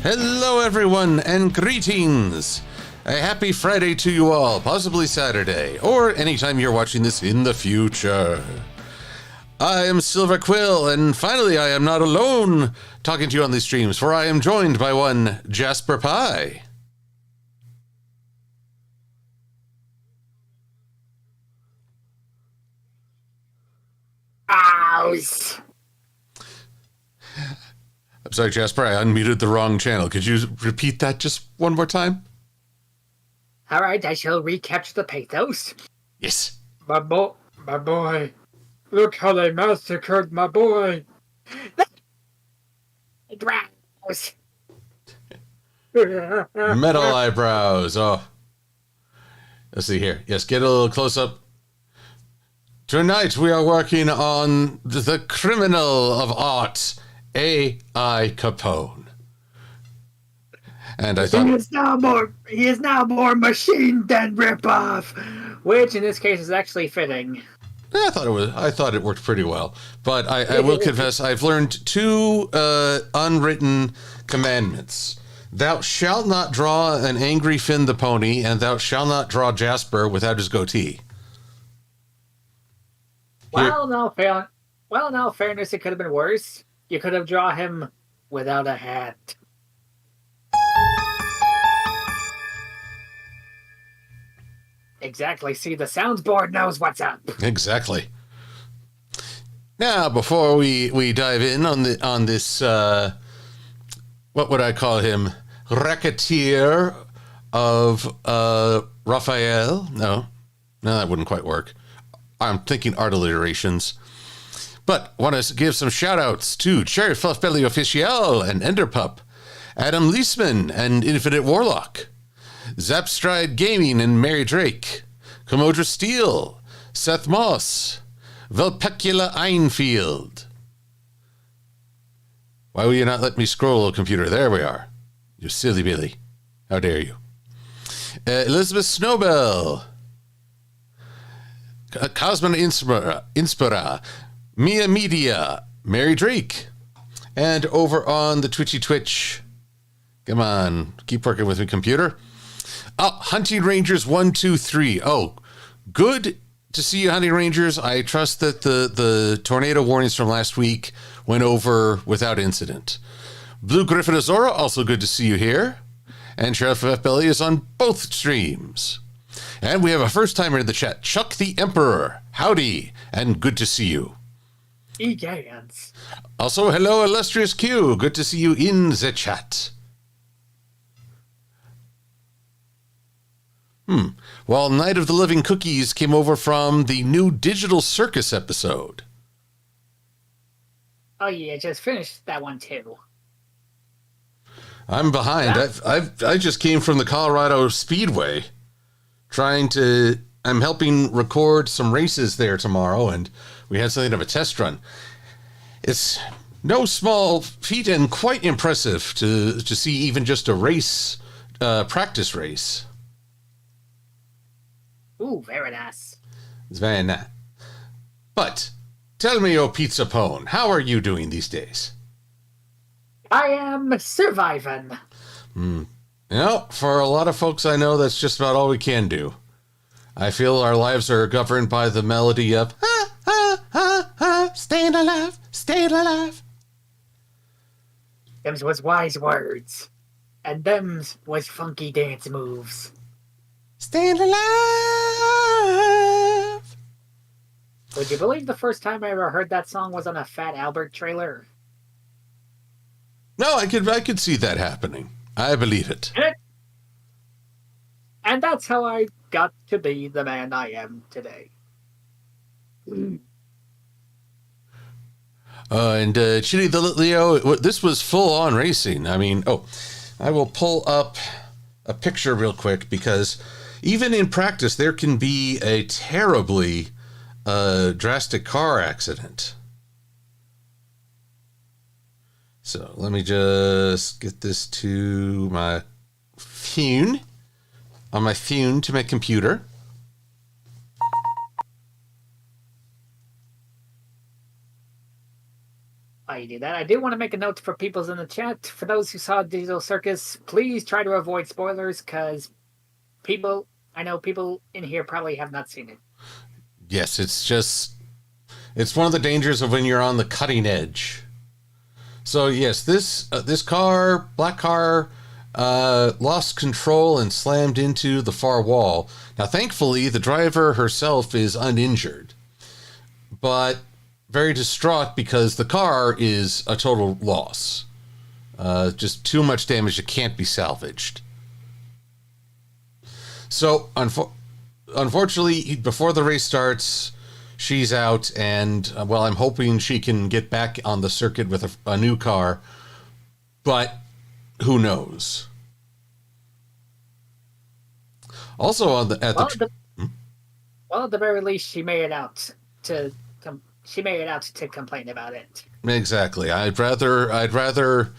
Hello, everyone, and greetings. A happy Friday to you all, possibly Saturday, or anytime you're watching this in the future. I am Silver-Quill, and finally I am not alone talking to you on these streams, for I am joined by one Jasper Pie. Ows. I'm sorry, Jasper, I unmuted the wrong channel. Could you repeat that just one more time? All right, I shall recapture the pathos. Yes. My boy. Look how they massacred my boy. Drows. Metal eyebrows. Oh. Let's see here. Yes, get a little close up. Tonight we are working on the criminal of art, A.I. Capone. And I thought he is now more machine than ripoff, which in this case is actually fitting. I thought it worked pretty well. But I will confess, I've learned two unwritten commandments. Thou shalt not draw an angry Finn the pony, and thou shalt not draw Jasper without his goatee. Well, in all fairness, it could have been worse. You could have drawn him without a hat. Exactly. See, the soundboard knows what's up. Exactly. Now, before we dive in on this, what would I call him? Racketeer of Raphael? No, that wouldn't quite work. I'm thinking art alliterations. But want to give some shout-outs to Cherry Fluffbelly Official and Enderpup, Adam Leisman and Infinite Warlock, Zapstride Gaming and Mary Drake, Commodore Steele, Seth Moss, Velpecula Einfield. Why will you not let me scroll, computer? There we are. You silly Billy. How dare you? Elizabeth Snowbell, Cosmo Inspira, Mia Media, Mary Drake, and over on the Twitch. Come on, keep working with me, computer. Oh, Hunting Rangers 123. Oh, good to see you, Hunting Rangers. I trust that the tornado warnings from last week went over without incident. Blue Griffin Azora, also good to see you here. And Sheriff F. Belly is on both streams. And we have a first-timer in the chat, Chuck the Emperor. Howdy, and good to see you. Egans. Also, hello, Illustrious Q. Good to see you in the chat. While Night of the Living Cookies came over from the new Digital Circus episode. Oh yeah, just finished that one too. I'm behind. I just came from the Colorado Speedway. I'm helping record some races there tomorrow, and we had something of a test run. It's no small feat and quite impressive to see even just a race, practice race. Ooh, very nice. It's very nice. But tell me, oh Pizza Pone, how are you doing these days? I am surviving. You know, for a lot of folks I know, that's just about all we can do. I feel our lives are governed by the melody of staying alive, staying alive. Them's was wise words. And them's was funky dance moves. Staying alive. Would you believe the first time I ever heard that song was on a Fat Albert trailer? No, I could see that happening. I believe it. And that's how I got to be the man I am today. And Chitty the Leo, this was full-on racing. I mean, I will pull up a picture real quick, because even in practice, there can be a terribly drastic car accident. So let me just get this to my phone, on my phone to my computer. While you do that, I do want to make a note for people's in the chat. For those who saw Digital Circus, please try to avoid spoilers, because I know people in here probably have not seen it. Yes, it's one of the dangers of when you're on the cutting edge. So yes, this black car, lost control and slammed into the far wall. Now, thankfully, the driver herself is uninjured, but very distraught because the car is a total loss. Just too much damage that can't be salvaged. So, unfortunately, before the race starts, she's out, and, well, I'm hoping she can get back on the circuit with a new car, but who knows? Also, at the very least, she made it out to complain about it. Exactly. I'd rather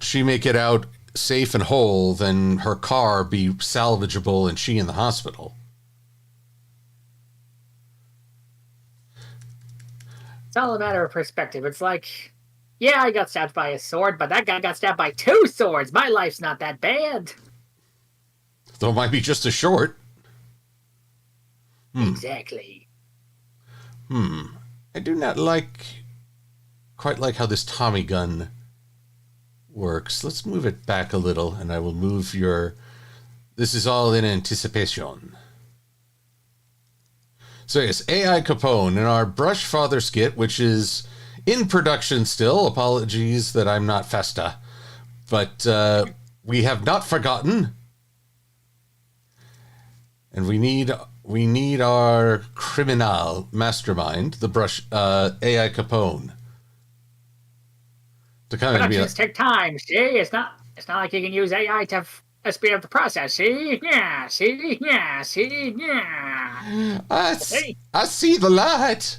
she make it out safe and whole than her car be salvageable and she in the hospital. It's all a matter of perspective. It's like, yeah, I got stabbed by a sword, but that guy got stabbed by 2 swords. My life's not that bad. Though it might be just as short. Exactly. I do not quite like how this Tommy gun works. Let's move it back a little, and I will move this is all in anticipation. So yes, AI Capone in our Brush Father skit, which is in production still. Apologies that I'm not Festa. But we have not forgotten. And we need our criminal mastermind, the AI Capone. To kind of Productions take time. See, it's not like you can use AI to speed up the process. See, yeah. I see the light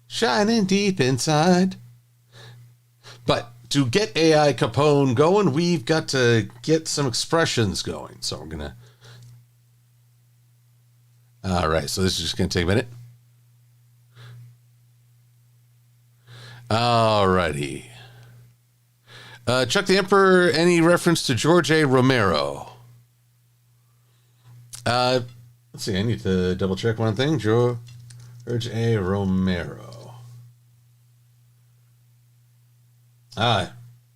shining deep inside. But to get AI Capone going, we've got to get some expressions going. So we're gonna. All right, so this is just gonna take a minute. Alrighty. Chuck the Emperor, any reference to George A. Romero? Let's see, I need to double check one thing. George A. Romero. Oh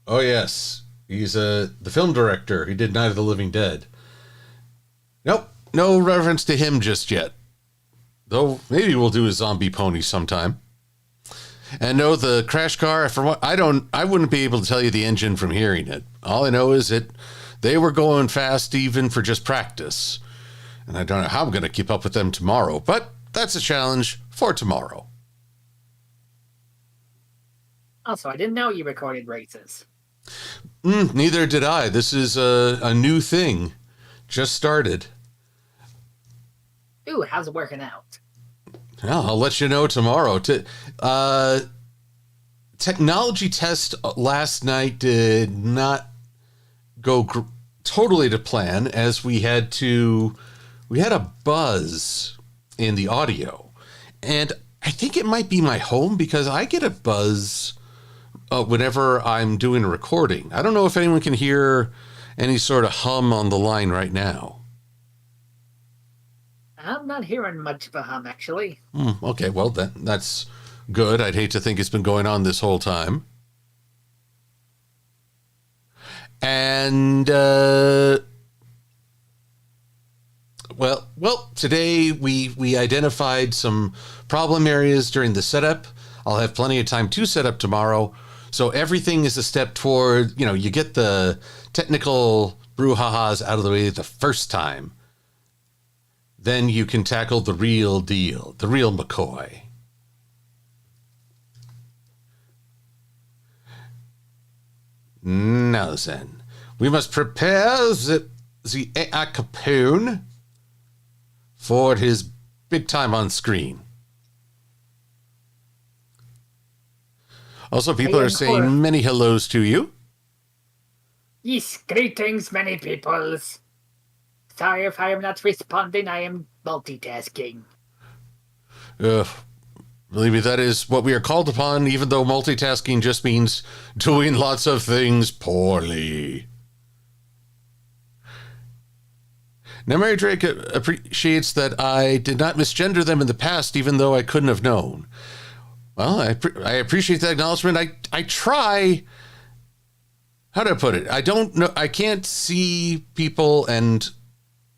yes. He's the film director. He did Night of the Living Dead. Nope, no reference to him just yet. Though maybe we'll do a zombie pony sometime. And no, the crash car, I wouldn't be able to tell you the engine from hearing it. All I know is they were going fast even for just practice. And I don't know how I'm going to keep up with them tomorrow, but that's a challenge for tomorrow. Also, I didn't know you recorded races. Neither did I. This is a new thing. Just started. Ooh, how's it working out? Well, I'll let you know tomorrow. Technology test last night did not go totally to plan, as we had a buzz in the audio. And I think it might be my home, because I get a buzz whenever I'm doing a recording. I don't know if anyone can hear any sort of hum on the line right now. I'm not hearing much of a hum, actually. Okay, well, that's good. I'd hate to think it's been going on this whole time. And, well, today we identified some problem areas during the setup. I'll have plenty of time to set up tomorrow. So everything is a step toward, you get the technical brouhahas out of the way the first time. Then you can tackle the real deal, the real McCoy. Now then, we must prepare the AI Capone for his big time on screen. Also, people are saying many hellos to you. Yes, greetings, many peoples. Sorry if I am not responding, I am multitasking. Believe me, that is what we are called upon, even though multitasking just means doing lots of things poorly. Now, Mary Drake appreciates that I did not misgender them in the past, even though I couldn't have known. Well, I appreciate that acknowledgement. I try. How do I put it? I don't know. I can't see people, and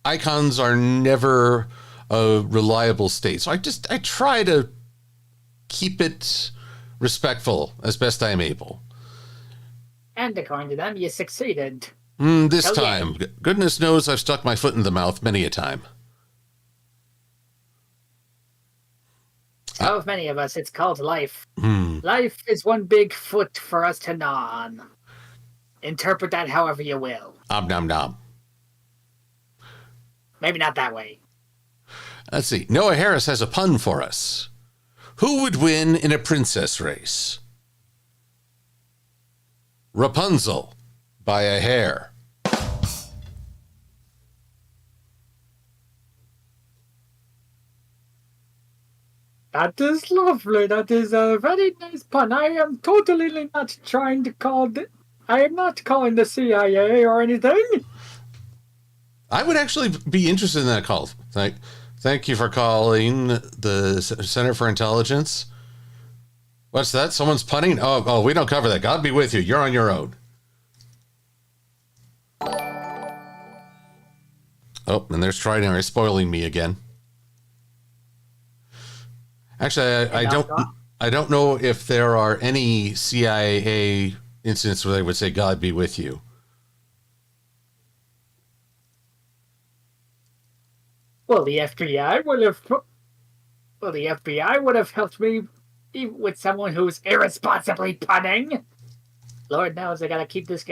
icons are never a reliable state. So I try to keep it respectful as best I am able. And according to them, you succeeded. This time. Yeah. Goodness knows I've stuck my foot in the mouth many a time. So of many of us, it's called life. Life is one big foot for us to gnaw on. Interpret that however you will. Nom nom. Maybe not that way. Let's see. Noah Harris has a pun for us. Who would win in a princess race? Rapunzel by a hair. That is lovely. That is a very nice pun. I am totally not trying to call I am not calling the CIA or anything. I would actually be interested in that call. Thank you for calling the Center for Intelligence. What's that? Someone's punning? Oh, we don't cover that. God be with you. You're on your own. Oh, and there's Trinary spoiling me again. Actually, I don't know if there are any CIA incidents where they would say "God be with you." Well, the FBI would have helped me with someone who's irresponsibly punning. Lord knows I gotta keep this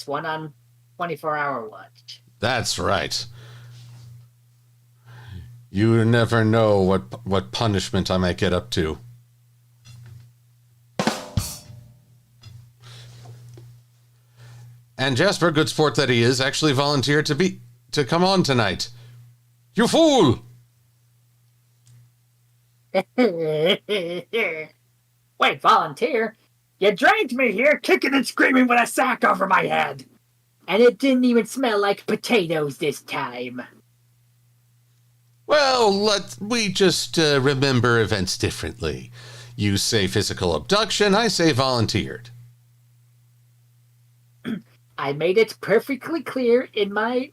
one on 24-hour watch. That's right. You never know what punishment I might get up to. And Jasper, good sport that he is, actually volunteered to come on tonight. You fool! Wait, volunteer? You dragged me here kicking and screaming with a sack over my head. And it didn't even smell like potatoes this time. Well, we just remember events differently. You say physical abduction, I say volunteered. I made it perfectly clear in my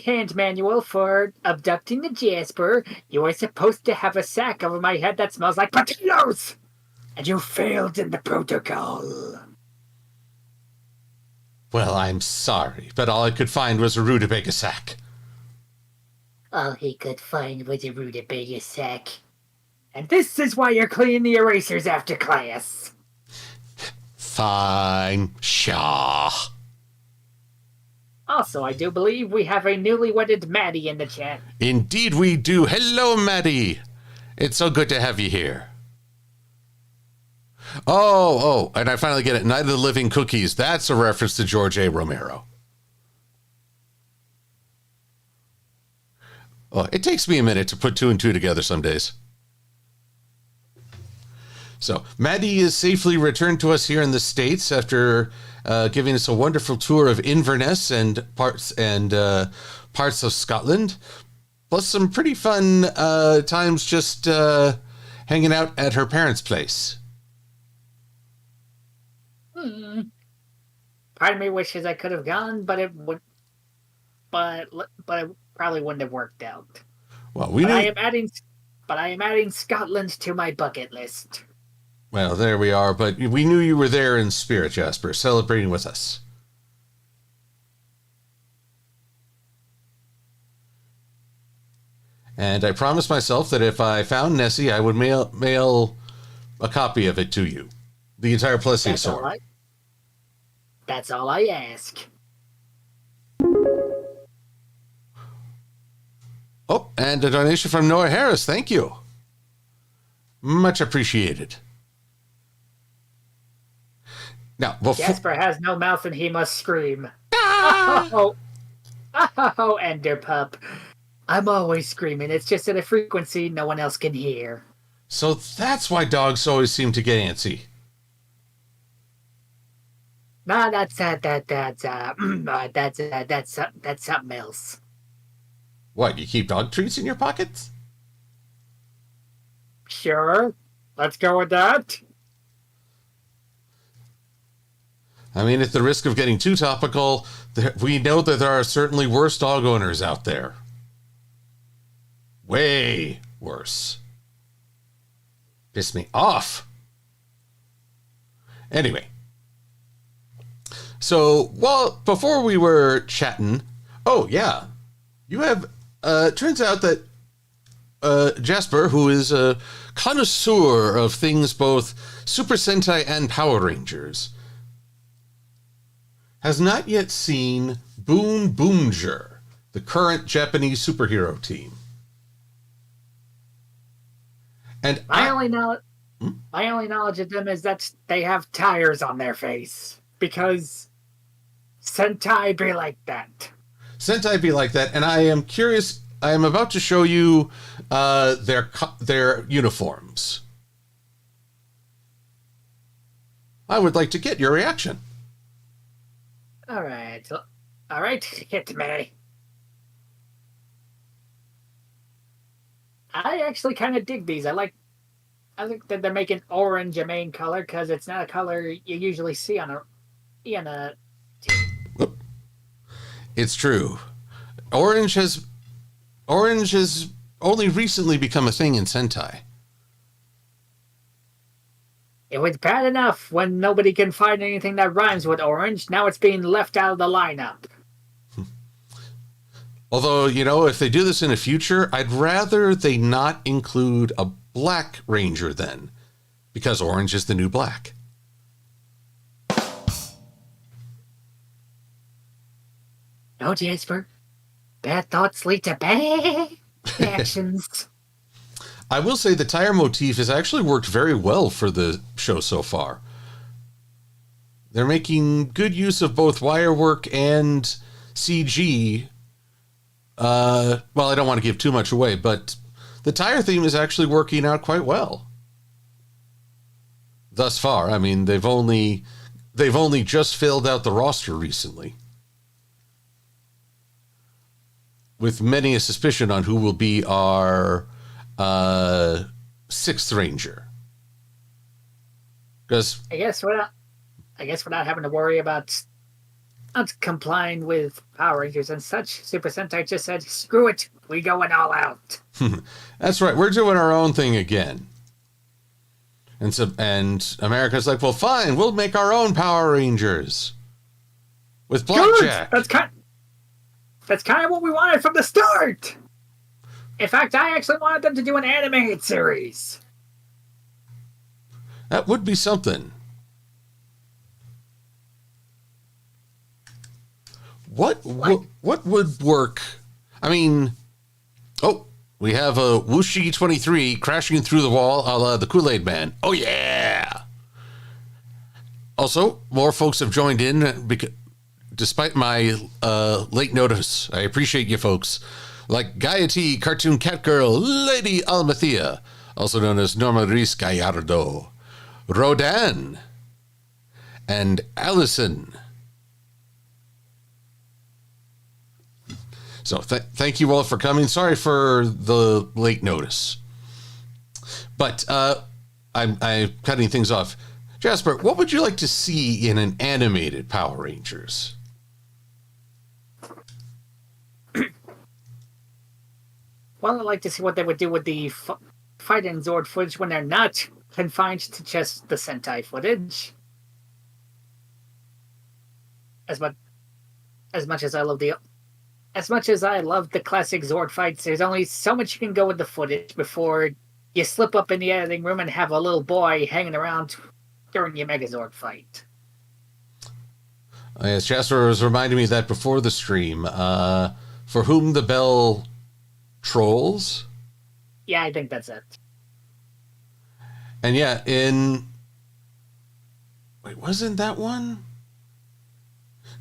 hand manual for abducting the Jasper, you are supposed to have a sack over my head that smells like potatoes! And you failed in the protocol. Well, I'm sorry, but all I could find was a rutabaga sack. All he could find was a rutabaga sack. And this is why you're cleaning the erasers after class. Fine. Shaw. Also, I do believe we have a newly wedded Maddie in the chat. Indeed we do. Hello, Maddie. It's so good to have you here. Oh, and I finally get it. Night of the Living Cookies. That's a reference to George A. Romero. Oh, it takes me a minute to put two and two together some days. So, Maddie is safely returned to us here in the States after giving us a wonderful tour of Inverness and parts of Scotland, plus some pretty fun times just hanging out at her parents' place. Part of me wishes I could have gone, but it probably wouldn't have worked out. Well, I am adding Scotland to my bucket list. Well, there we are, but we knew you were there in spirit, Jasper, celebrating with us. And I promised myself that if I found Nessie, I would mail a copy of it to you. The entire plesiosaur. That's all I ask. Oh, and a donation from Noah Harris. Thank you. Much appreciated. Now, Jasper has no mouth and he must scream. Oh, Ender Pup. I'm always screaming. It's just at a frequency no one else can hear. So that's why dogs always seem to get antsy. Nah, that's something else. What, you keep dog treats in your pockets? Sure, let's go with that. I mean, at the risk of getting too topical, we know that there are certainly worse dog owners out there. Way worse. Piss me off. Anyway. So, well, before we were chatting, oh, yeah, you have, turns out that Jasper, who is a connoisseur of things both Super Sentai and Power Rangers, has not yet seen Boom Boomger, the current Japanese superhero team. And my only knowledge of them is that they have tires on their face, because Sentai be like that. Sentai be like that, and I am curious. I am about to show you their uniforms. I would like to get your reaction. All right, hit me. I actually kind of dig these. I think that they're making orange a main color because it's not a color you usually see on a team. It's true. Orange has only recently become a thing in Sentai. It was bad enough when nobody can find anything that rhymes with orange. Now it's being left out of the lineup. Although, you know, if they do this in the future, I'd rather they not include a black ranger then, because orange is the new black. No, Jasper. Bad thoughts lead to bad actions. I will say the tire motif has actually worked very well for the show so far. They're making good use of both wire work and CG. Well, I don't want to give too much away, but the tire theme is actually working out quite well. Thus far, I mean, they've only just filled out the roster recently, with many a suspicion on who will be our sixth ranger. Because I guess we're not having to worry about not complying with Power Rangers and such. Super Sentai just said, "Screw it, we going all out." That's right, we're doing our own thing again. And America's like, well, fine, we'll make our own Power Rangers with Blackjack. Good. That's kind of what we wanted from the start. In fact, I actually wanted them to do an animated series. That would be something. What would work? I mean, we have a Whooshie 23 crashing through the wall a la the Kool-Aid Man. Oh, yeah. Also, more folks have joined in despite my late notice. I appreciate you folks. Like Gaiety, Cartoon Cat Girl, Lady Almathea, also known as Norma Reese Gallardo, Rodan, and Allison. So thank you all for coming. Sorry for the late notice. But I'm cutting things off. Jasper, what would you like to see in an animated Power Rangers? Well, I'd like to see what they would do with the fight and Zord footage when they're not confined to just the Sentai footage. As much as I love the classic Zord fights, there's only so much you can go with the footage before you slip up in the editing room and have a little boy hanging around during your Megazord fight. Yes, Jasper was reminding me that before the stream, For Whom the Bell Trolls? Yeah, I think that's it. And yeah, wait, wasn't that one?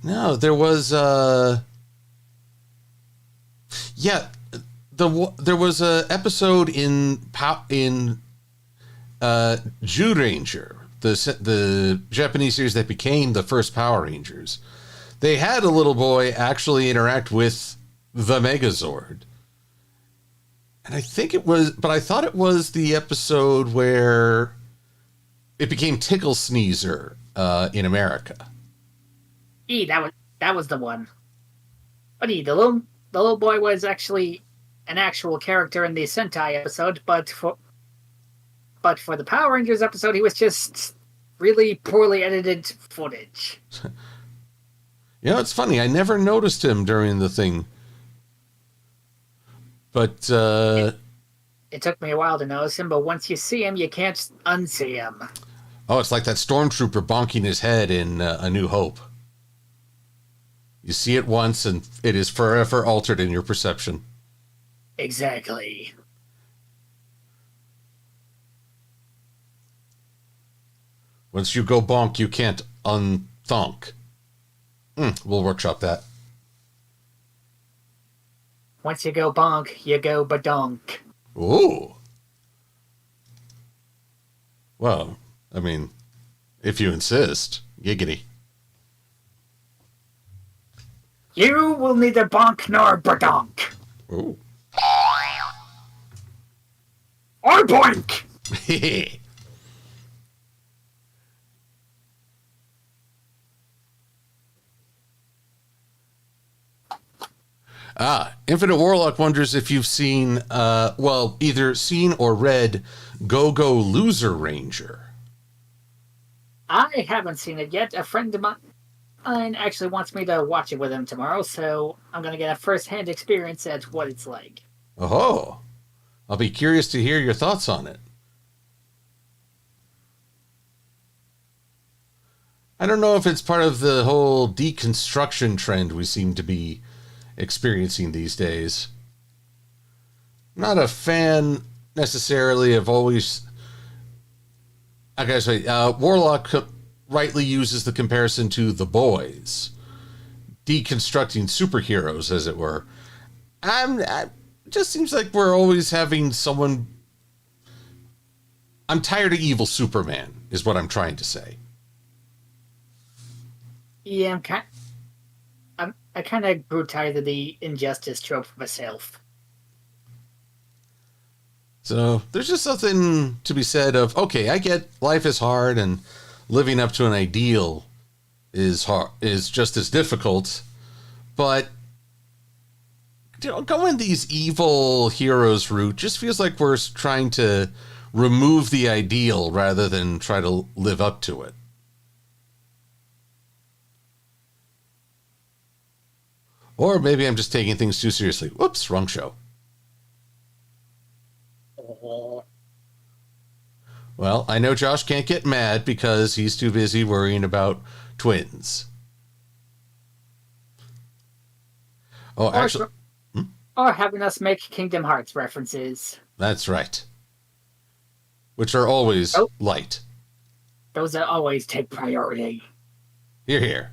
No, there was there was a episode in Ranger, the Japanese series that became the first Power Rangers, they had a little boy actually interact with the Megazord. And I think it was, but I thought it was the episode where it became Tickle Sneezer in America. That was the one. But the little boy was actually an actual character in the Sentai episode, but for the Power Rangers episode, he was just really poorly edited footage. It's funny. I never noticed him during the thing. But it took me a while to notice him, but once you see him, you can't unsee him. Oh, it's like that stormtrooper bonking his head in A New Hope. You see it once, and it is forever altered in your perception. Exactly. Once you go bonk, you can't unthonk. We'll workshop that. Once you go bonk, you go badonk. Ooh. Well, I mean, if you insist. Giggity. You will neither bonk nor badonk. Ooh. Or boink! Infinite Warlock wonders if you've seen, either seen or read Go-Go Loser Ranger. I haven't seen it yet. A friend of mine actually wants me to watch it with him tomorrow, so I'm going to get a first-hand experience at what it's like. Oh, I'll be curious to hear your thoughts on it. I don't know if it's part of the whole deconstruction trend we seem to be experiencing these days. I'm not a fan necessarily of always. I gotta say, Warlock rightly uses the comparison to The Boys, deconstructing superheroes, as it were. It just seems like we're always having someone. I'm tired of evil Superman, is what I'm trying to say. Yeah, I kind of grew tired of the injustice trope myself. So there's just something to be said of, okay, I get life is hard and living up to an ideal is hard, is just as difficult, but going these evil heroes route just feels like we're trying to remove the ideal rather than try to live up to it. Or maybe I'm just taking things too seriously. Whoops, wrong show. Well, I know Josh can't get mad because he's too busy worrying about twins. Oh, actually... Or having us make Kingdom Hearts references. That's right. Which are always light. Those that always take priority. Hear, hear.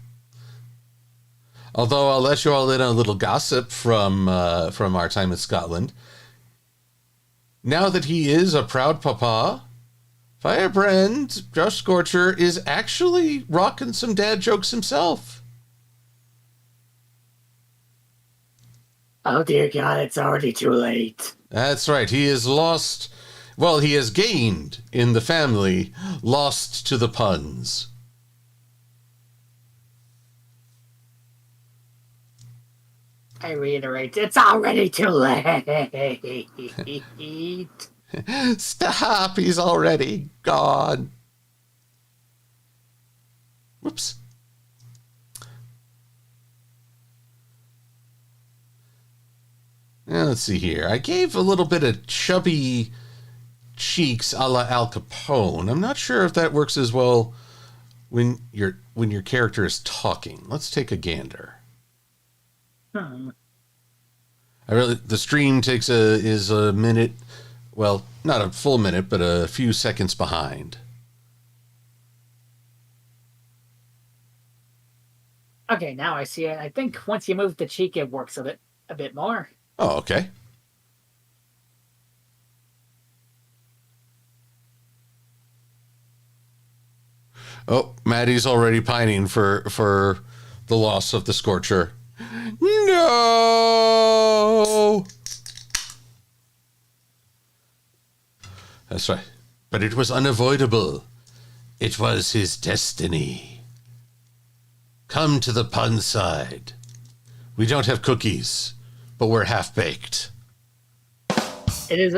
Although I'll let you all in on a little gossip from our time in Scotland. Now that he is a proud papa, Firebrand Josh Scorcher is actually rocking some dad jokes himself. Oh dear God, it's already too late. That's right. He is lost. Well, he has gained in the family, lost to the puns. I reiterate, it's already too late. Stop, he's already gone. Whoops. Now, let's see here. I gave a little bit of chubby cheeks a la Al Capone. I'm not sure if that works as well when your character is talking. Let's take a gander. The stream is a minute, well, not a full minute, but a few seconds behind. Okay, now I see it. I think once you move the cheek, it works a bit more. Oh, okay. Oh, Maddie's already pining for the loss of the Scorcher. No! That's right. But it was unavoidable. It was his destiny. Come to the pun side. We don't have cookies, but we're half-baked. It is.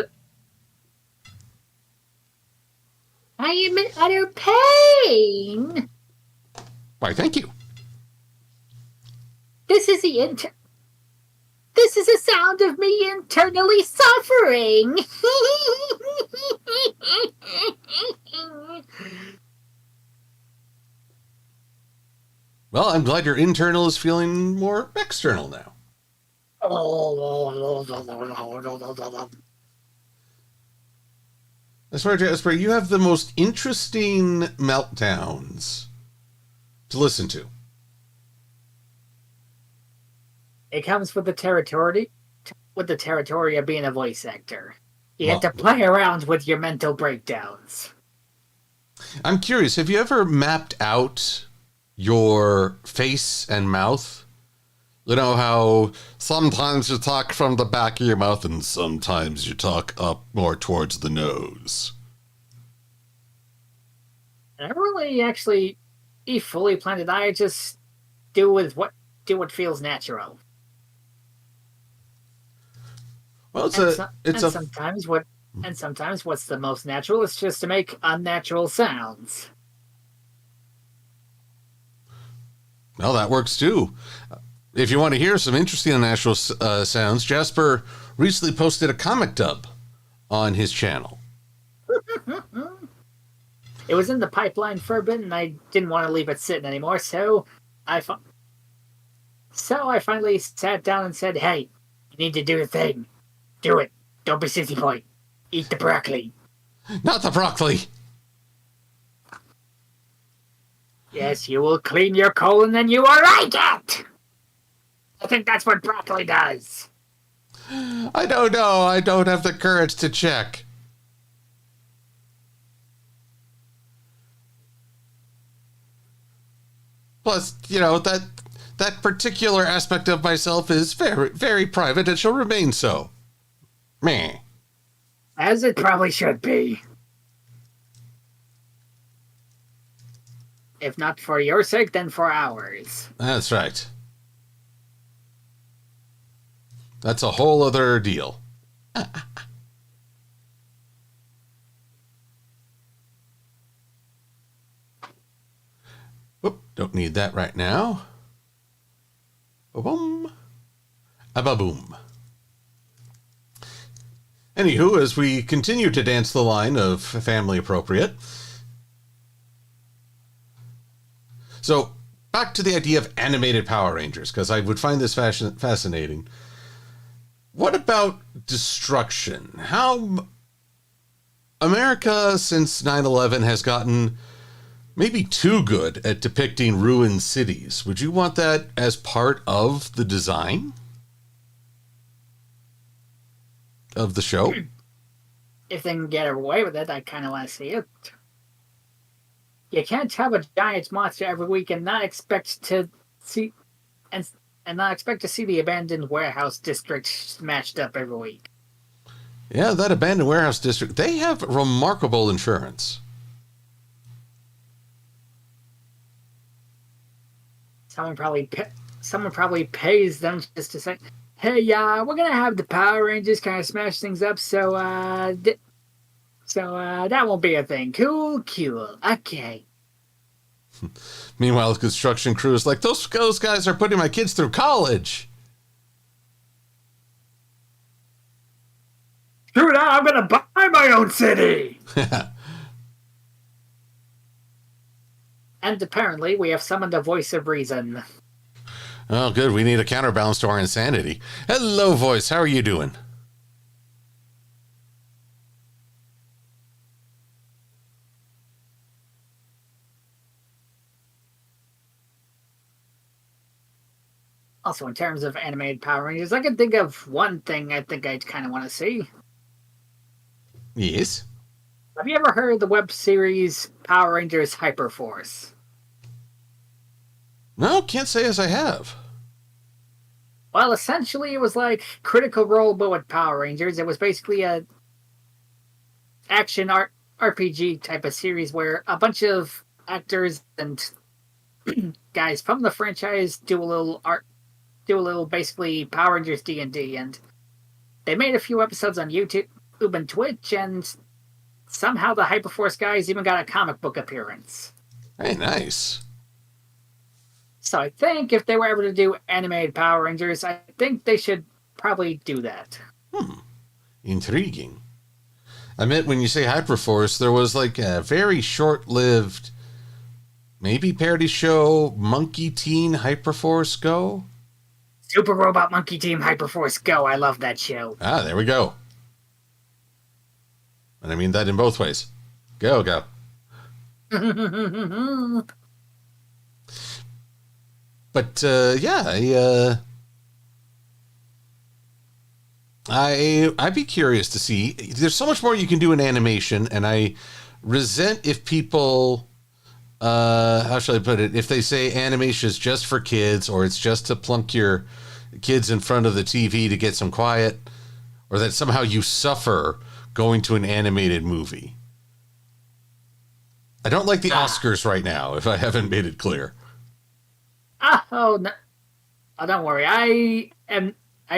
I am in utter pain. Why, thank you. This is the sound of me internally suffering. Well, I'm glad your internal is feeling more external now. I swear, Jasper, you have the most interesting meltdowns to listen to. It comes with the territory of being a voice actor. You have to play around with your mental breakdowns. I'm curious, have you ever mapped out your face and mouth? You know how sometimes you talk from the back of your mouth and sometimes you talk up more towards the nose. I don't really actually fully planned it. I just do what feels natural. Well, sometimes what's the most natural is just to make unnatural sounds. Well, that works too. If you want to hear some interesting unnatural sounds, Jasper recently posted a comic dub on his channel. It was in the pipeline for a bit, and I didn't want to leave it sitting anymore, so I finally sat down and said, "Hey, you need to do the thing. Do it. Don't be sissy boy. Eat the broccoli." Not the broccoli. Yes, you will clean your colon and you will like it. I think that's what broccoli does. I don't know. I don't have the courage to check. Plus, you know, that particular aspect of myself is very, very private and shall remain so. Meh. As it probably should be. If not for your sake, then for ours. That's right. That's a whole other deal. Whoop, don't need that right now. Ba-boom. A-ba-boom. Anywho, as we continue to dance the line of family appropriate. So, back to the idea of animated Power Rangers, because I would find this fascinating. What about destruction? How America, since 9/11, has gotten maybe too good at depicting ruined cities. Would you want that as part of the design of the show? If they can get away with it, I kind of want to see it. You can't have a giant monster every week and not expect to see the abandoned warehouse district smashed up every week. Yeah, that abandoned warehouse district, they have remarkable insurance. Someone probably pays them just to say, "Hey, we're gonna have the Power Rangers kind of smash things up, so that won't be a thing. Cool, okay." Meanwhile, the construction crew is like, those guys are putting my kids through college. Screw that, I'm gonna buy my own city. And apparently, we have summoned a voice of reason. Oh, good. We need a counterbalance to our insanity. Hello, voice. How are you doing? Also, in terms of animated Power Rangers, I can think of one thing I think I'd kind of want to see. Yes. Have you ever heard of the web series Power Rangers Hyperforce? No, can't say as I have. Well, essentially, it was like Critical Role, but with Power Rangers. It was basically a action RPG type of series where a bunch of actors and guys from the franchise do a little basically Power Rangers D&D, and they made a few episodes on YouTube and Twitch, and somehow the Hyperforce guys even got a comic book appearance. Hey, nice. So I think if they were ever to do animated Power Rangers, I think they should probably do that. Intriguing. I meant when you say Hyperforce, there was like a very short-lived, maybe parody show, Monkey Teen Hyperforce Go? Super Robot Monkey Team Hyperforce Go. I love that show. Ah, there we go. And I mean that in both ways. Go. But yeah, I'd be curious to see. There's so much more you can do in animation, and I resent if people, how shall I put it? If they say animation is just for kids, or it's just to plunk your kids in front of the TV to get some quiet, or that somehow you suffer going to an animated movie. I don't like the Oscars right now, if I haven't made it clear. Oh, no. Oh, don't worry. I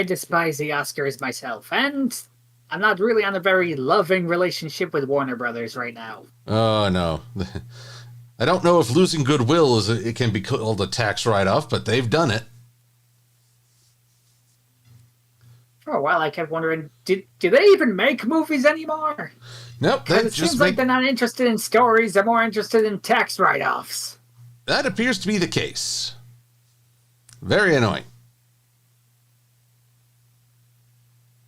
despise the Oscars myself, and I'm not really on a very loving relationship with Warner Brothers right now. Oh, no. I don't know if losing goodwill it can be called a tax write-off, but they've done it. For a while, I kept wondering, do they even make movies anymore? Nope. It seems like they're not interested in stories. They're more interested in tax write-offs. That appears to be the case. Very annoying.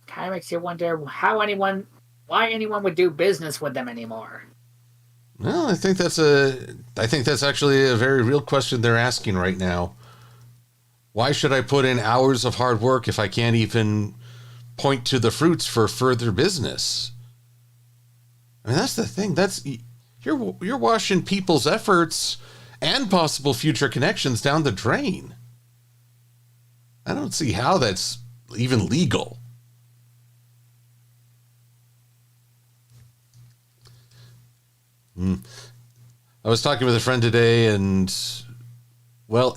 Kind of makes you wonder why anyone would do business with them anymore. Well, I think that's actually a very real question they're asking right now. Why should I put in hours of hard work if I can't even point to the fruits for further business? I mean, that's the thing. You're washing people's efforts and possible future connections down the drain. I don't see how that's even legal. I was talking with a friend today, and well,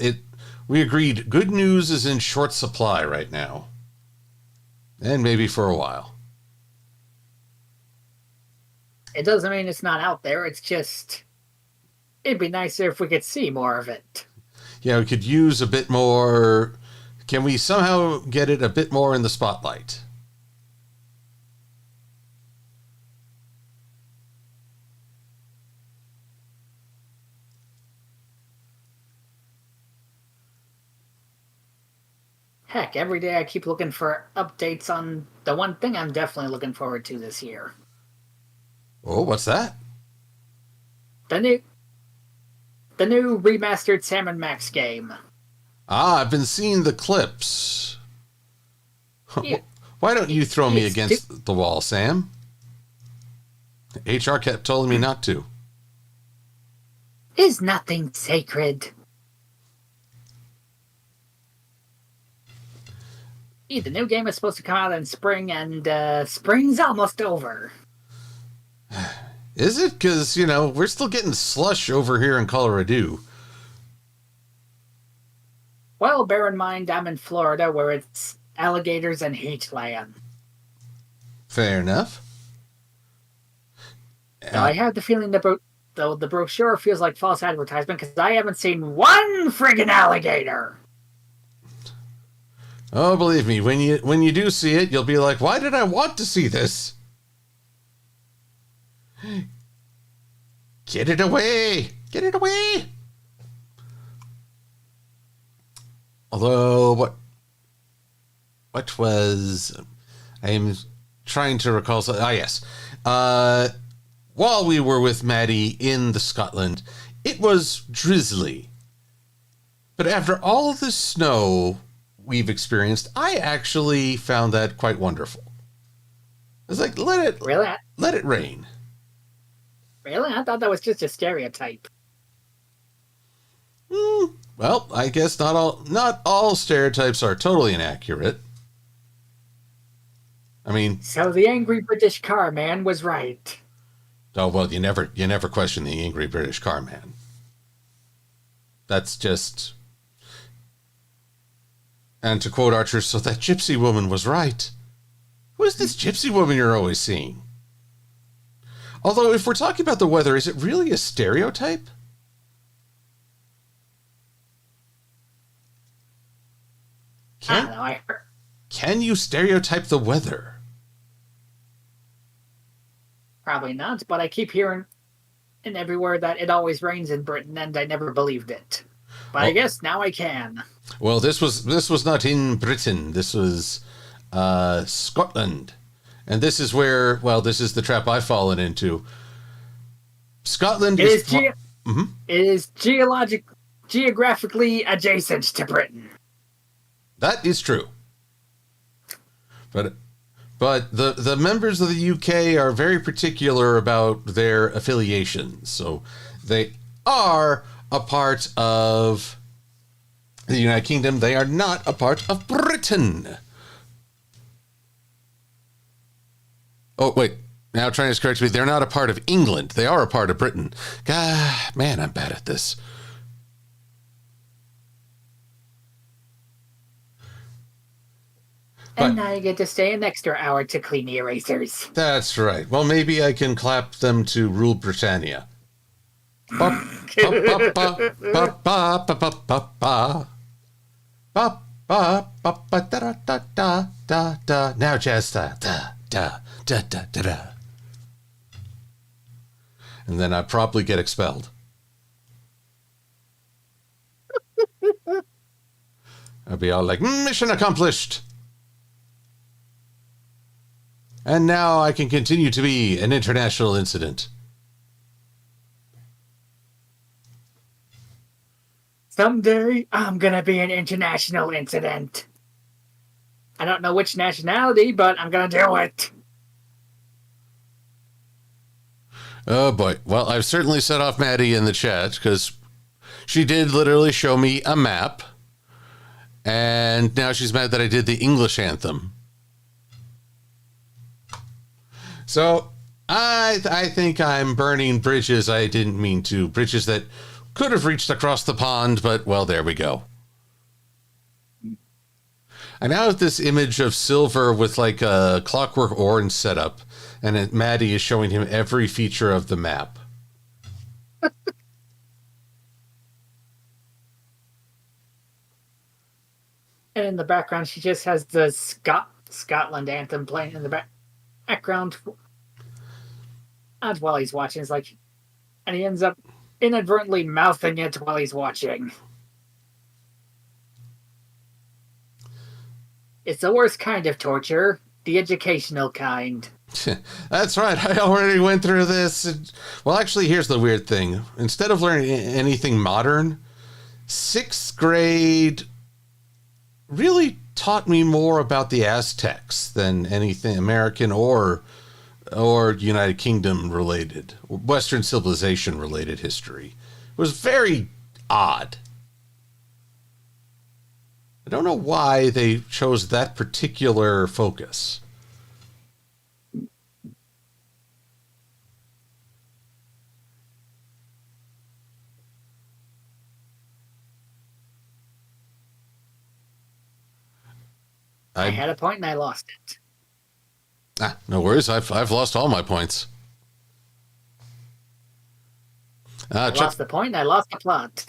we agreed good news is in short supply right now. And maybe for a while. It doesn't mean it's not out there. It's just, it'd be nicer if we could see more of it. Yeah, we could use a bit more. Can we somehow get it a bit more in the spotlight? Heck, every day I keep looking for updates on the one thing I'm definitely looking forward to this year. Oh, what's that? The new remastered Sam & Max game. Ah, I've been seeing the clips. Yeah. Why don't you throw me against the wall, Sam? HR kept telling me not to. Is nothing sacred. The new game is supposed to come out in spring, and spring's almost over. Is it? Because, we're still getting slush over here in Colorado. Well, bear in mind I'm in Florida, where it's alligators and heatland. Fair enough. Now, I have the feeling the brochure feels like false advertisement, because I haven't seen one friggin' alligator. Oh, believe me, when you do see it, you'll be like, why did I want to see this? Get it away! Get it away! Although, what was... I am trying to recall... yes. While we were with Maddie in the Scotland, it was drizzly. But after all the snow we've experienced, I actually found that quite wonderful. It's like, let it rain. Really? I thought that was just a stereotype. Well, I guess not all stereotypes are totally inaccurate. I mean, So the angry British car man was right. oh well, you never question the angry British car man. That's just. And to quote Archer, so that gypsy woman was right. Who is this gypsy woman you're always seeing? Although, if we're talking about the weather, is it really a stereotype? I don't know. Can you stereotype the weather? Probably not, but I keep hearing in everywhere that it always rains in Britain, and I never believed it. But I guess now I can. Well, this was not in Britain. This was Scotland. And this is where, well, this is the trap I've fallen into. Scotland is... It is geographically adjacent to Britain. That is true. But the members of the UK are very particular about their affiliations. So they are a part of the United Kingdom. They are not a part of Britain. Oh, wait. Now trying to correct me. They're not a part of England. They are a part of Britain. God, man, I'm bad at this. And now you get to stay an extra hour to clean the erasers. That's right. Well, maybe I can clap them to Rule Britannia. Now jazz style. And then I'd probably get expelled. I'd be all like, mission accomplished. And now I can continue to be an international incident. Someday, I'm gonna be an international incident. I don't know which nationality, but I'm gonna do it. Oh boy. Well, I've certainly set off Maddie in the chat because she did literally show me a map. And now she's mad that I did the English anthem. So I think I'm burning bridges I didn't mean to. Bridges that could have reached across the pond, but, well, there we go. I now have this image of Silver with like a Clockwork Orange setup, and Maddie is showing him every feature of the map. And in the background, she just has the Scotland anthem playing in the background while he's watching. It's like, and he ends up inadvertently mouthing it while he's watching. It's the worst kind of torture, the educational kind. That's right. I already went through this. Well, actually, here's the weird thing. Instead of learning anything modern, 6th grade really taught me more about the Aztecs than anything American or United Kingdom related, Western civilization related history. It was very odd. I don't know why they chose that particular focus. I had a point and I lost it. No worries. I've lost all my points. I lost the point and I lost the plot.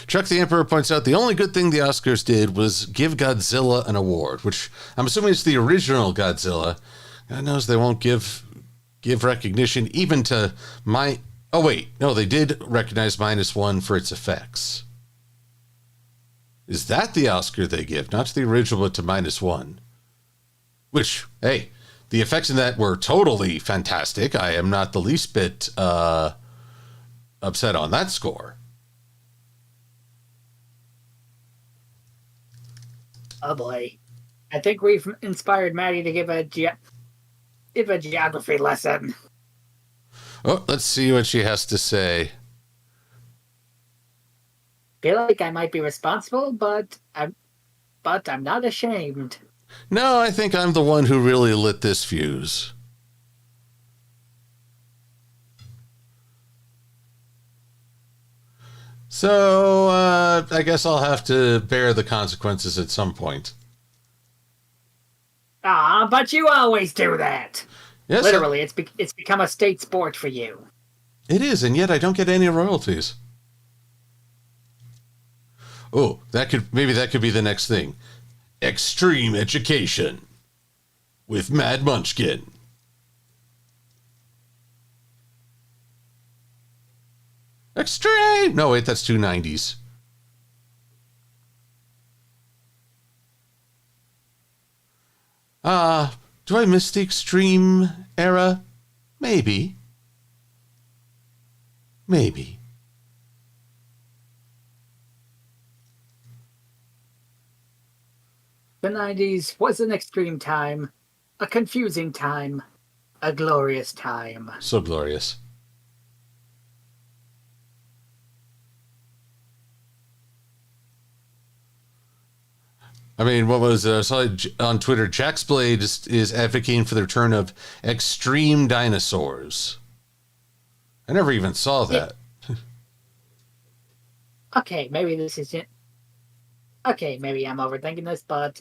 Chuck the Emperor points out the only good thing the Oscars did was give Godzilla an award, which I'm assuming it's the original Godzilla. God knows they won't give recognition even to my... Oh, wait. No, they did recognize -1 for its effects. Is that the Oscar they give? Not to the original, but to -1. Which, hey, the effects in that were totally fantastic. I am not the least bit upset on that score. Oh boy. I think we've inspired Maddie to give a geography lesson. Oh, let's see what she has to say. Feel like I might be responsible, but I'm not ashamed. No, I think I'm the one who really lit this fuse. So, I guess I'll have to bear the consequences at some point. Ah, but you always do that. Yes, Literally, it's become a state sport for you. it is, and yet I don't get any royalties. Oh, that could be the next thing. Extreme education with Mad Munchkin. Extreme. No, wait, that's 290s. Do I miss the extreme era? Maybe. Maybe. The 90s was an extreme time, a confusing time, a glorious time. So glorious. I mean, what was I saw on Twitter? Jack's Blade is advocating for the return of extreme dinosaurs. I never even saw that. Okay, maybe this is it. Okay, maybe I'm overthinking this, but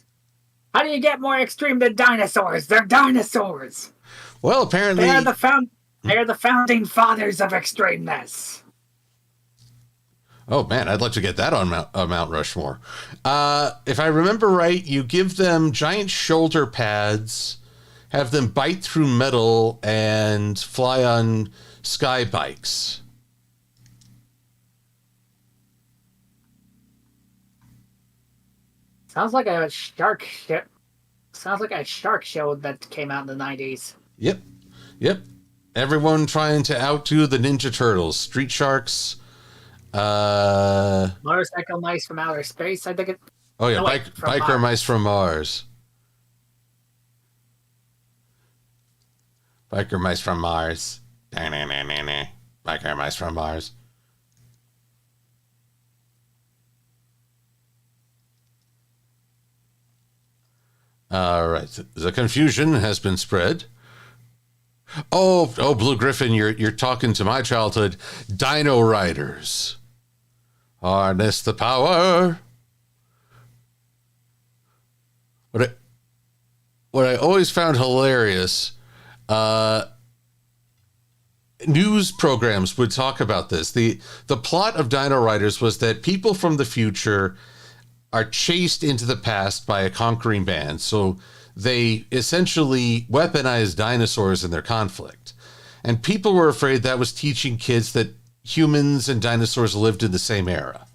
how do you get more extreme than dinosaurs? They're dinosaurs. Well, apparently They are the founding fathers of extremeness. Oh man, I'd like to get that on Mount Rushmore. If I remember right, you give them giant shoulder pads, have them bite through metal, and fly on sky bikes. Sounds like a shark show that came out in the 90s. Yep. Everyone trying to outdo the Ninja Turtles, Street Sharks. Motorcycle mice from outer space. I think it. Oh yeah, biker mice from Mars. Biker mice from Mars. Biker mice from Mars. All right, the confusion has been spread. Oh, Blue Griffin, you're talking to my childhood. Dino Riders. Harness the power. What I always found hilarious, news programs would talk about this. The plot of Dino Riders was that people from the future are chased into the past by a conquering band. So they essentially weaponize dinosaurs in their conflict. And people were afraid that was teaching kids that humans and dinosaurs lived in the same era.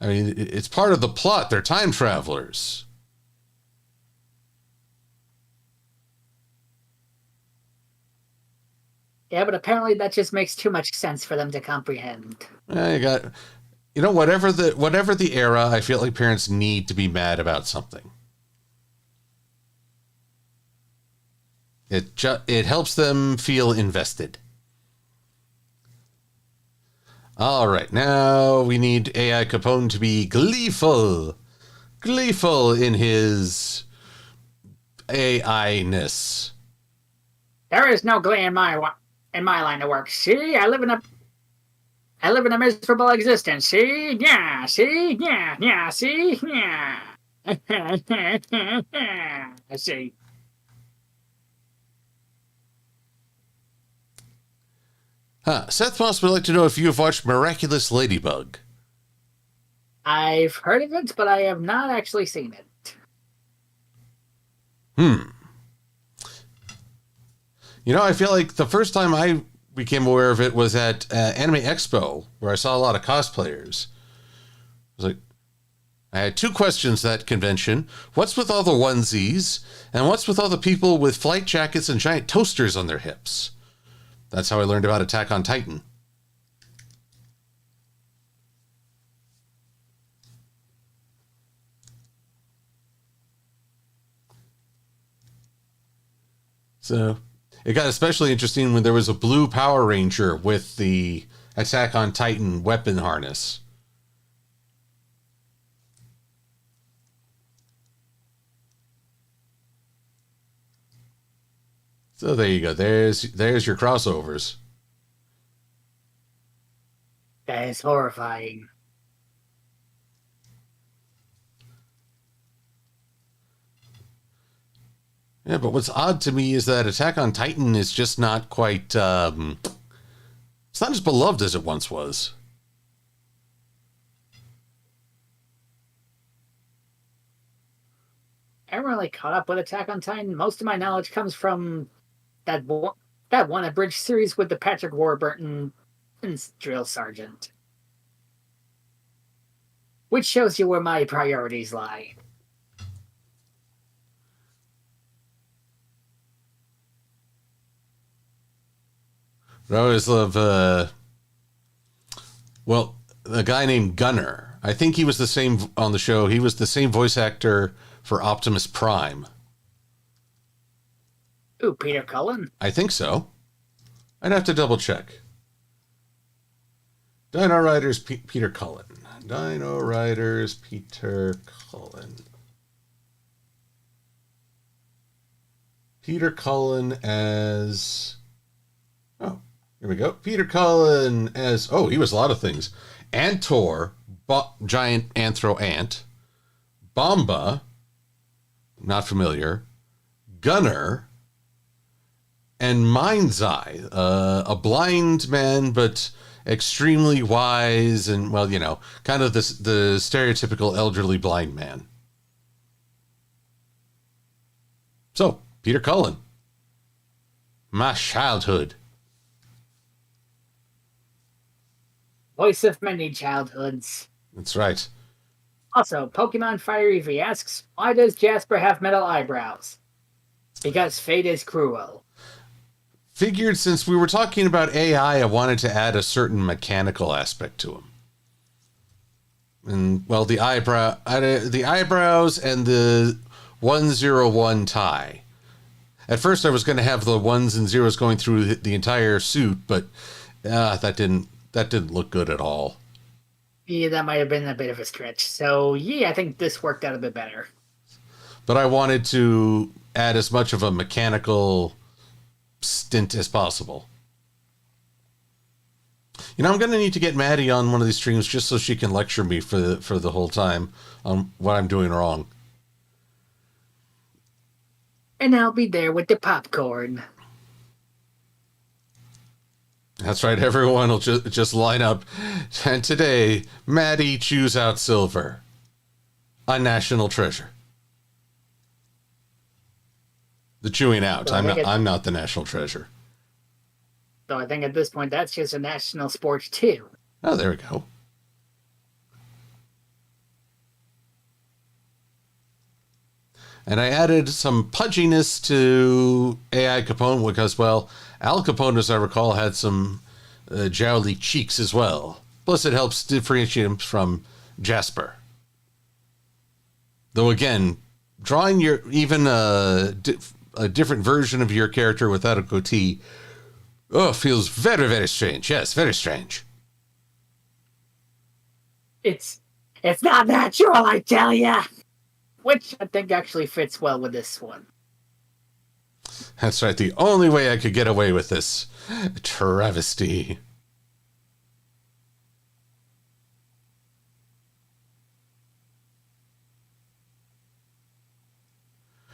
I mean, it's part of the plot. They're time travelers. Yeah, but apparently that just makes too much sense for them to comprehend. Whatever the era, I feel like parents need to be mad about something. It helps them feel invested. All right, now we need AI Capone to be gleeful in his AI-ness. There is no glee in my line of work. See, I live in a miserable existence. See, yeah, see, yeah, see, yeah. See. Seth Moss would like to know if you have watched Miraculous Ladybug. I've heard of it, but I have not actually seen it. I feel like the first time I became aware of it was at Anime Expo, where I saw a lot of cosplayers. I had two questions at that convention. What's with all the onesies? And what's with all the people with flight jackets and giant toasters on their hips? That's how I learned about Attack on Titan. So, It got especially interesting when there was a blue Power Ranger with the Attack on Titan weapon harness. So there you go. There's your crossovers. That is horrifying. Yeah, but what's odd to me is that Attack on Titan is just not quite... it's not as beloved as it once was. I haven't really caught up with Attack on Titan. Most of my knowledge comes from that one abridged series with the Patrick Warburton and Drill Sergeant. Which shows you where my priorities lie. I always love, well, a guy named Gunner. I think he was the same on the show. He was the same voice actor for Optimus Prime. Ooh, Peter Cullen? I think so. I'd have to double check. Dino Riders Peter Cullen. Dino Riders Peter Cullen. Peter Cullen as... Oh, here we go. Peter Cullen as... Oh, he was a lot of things. Antor, giant anthro ant. Bomba, not familiar. Gunner, and Mind's Eye, a blind man, but extremely wise and, well, you know, kind of the stereotypical elderly blind man. So, Peter Cullen. My childhood. Voice of many childhoods. That's right. Also, Pokemon Fire EV asks, why does Jasper have metal eyebrows? Because fate is cruel. Figured since we were talking about AI, I wanted to add a certain mechanical aspect to him. And, well, the eyebrows and the 101 tie. At first, I was going to have the ones and zeros going through the entire suit, but that didn't look good at all. Yeah, that might have been a bit of a stretch. So, yeah, I think this worked out a bit better. But I wanted to add as much of a mechanical stint as possible. You know, I'm going to need to get Maddie on one of these streams just so she can lecture me for the whole time on what I'm doing wrong. And I'll be there with the popcorn. That's right, everyone will just line up. And today, Maddie chews out silver. A national treasure. The chewing out. So I'm not the national treasure. So I think at this point, that's just a national sport, too. Oh, there we go. And I added some pudginess to AI Capone because, well, Al Capone, as I recall, had some jowly cheeks as well. Plus, it helps differentiate him from Jasper. Though, again, drawing even a different version of your character without a goatee, feels very, very strange. Yes, very strange. It's not natural, I tell ya! Which I think actually fits well with this one. That's right, the only way I could get away with this travesty.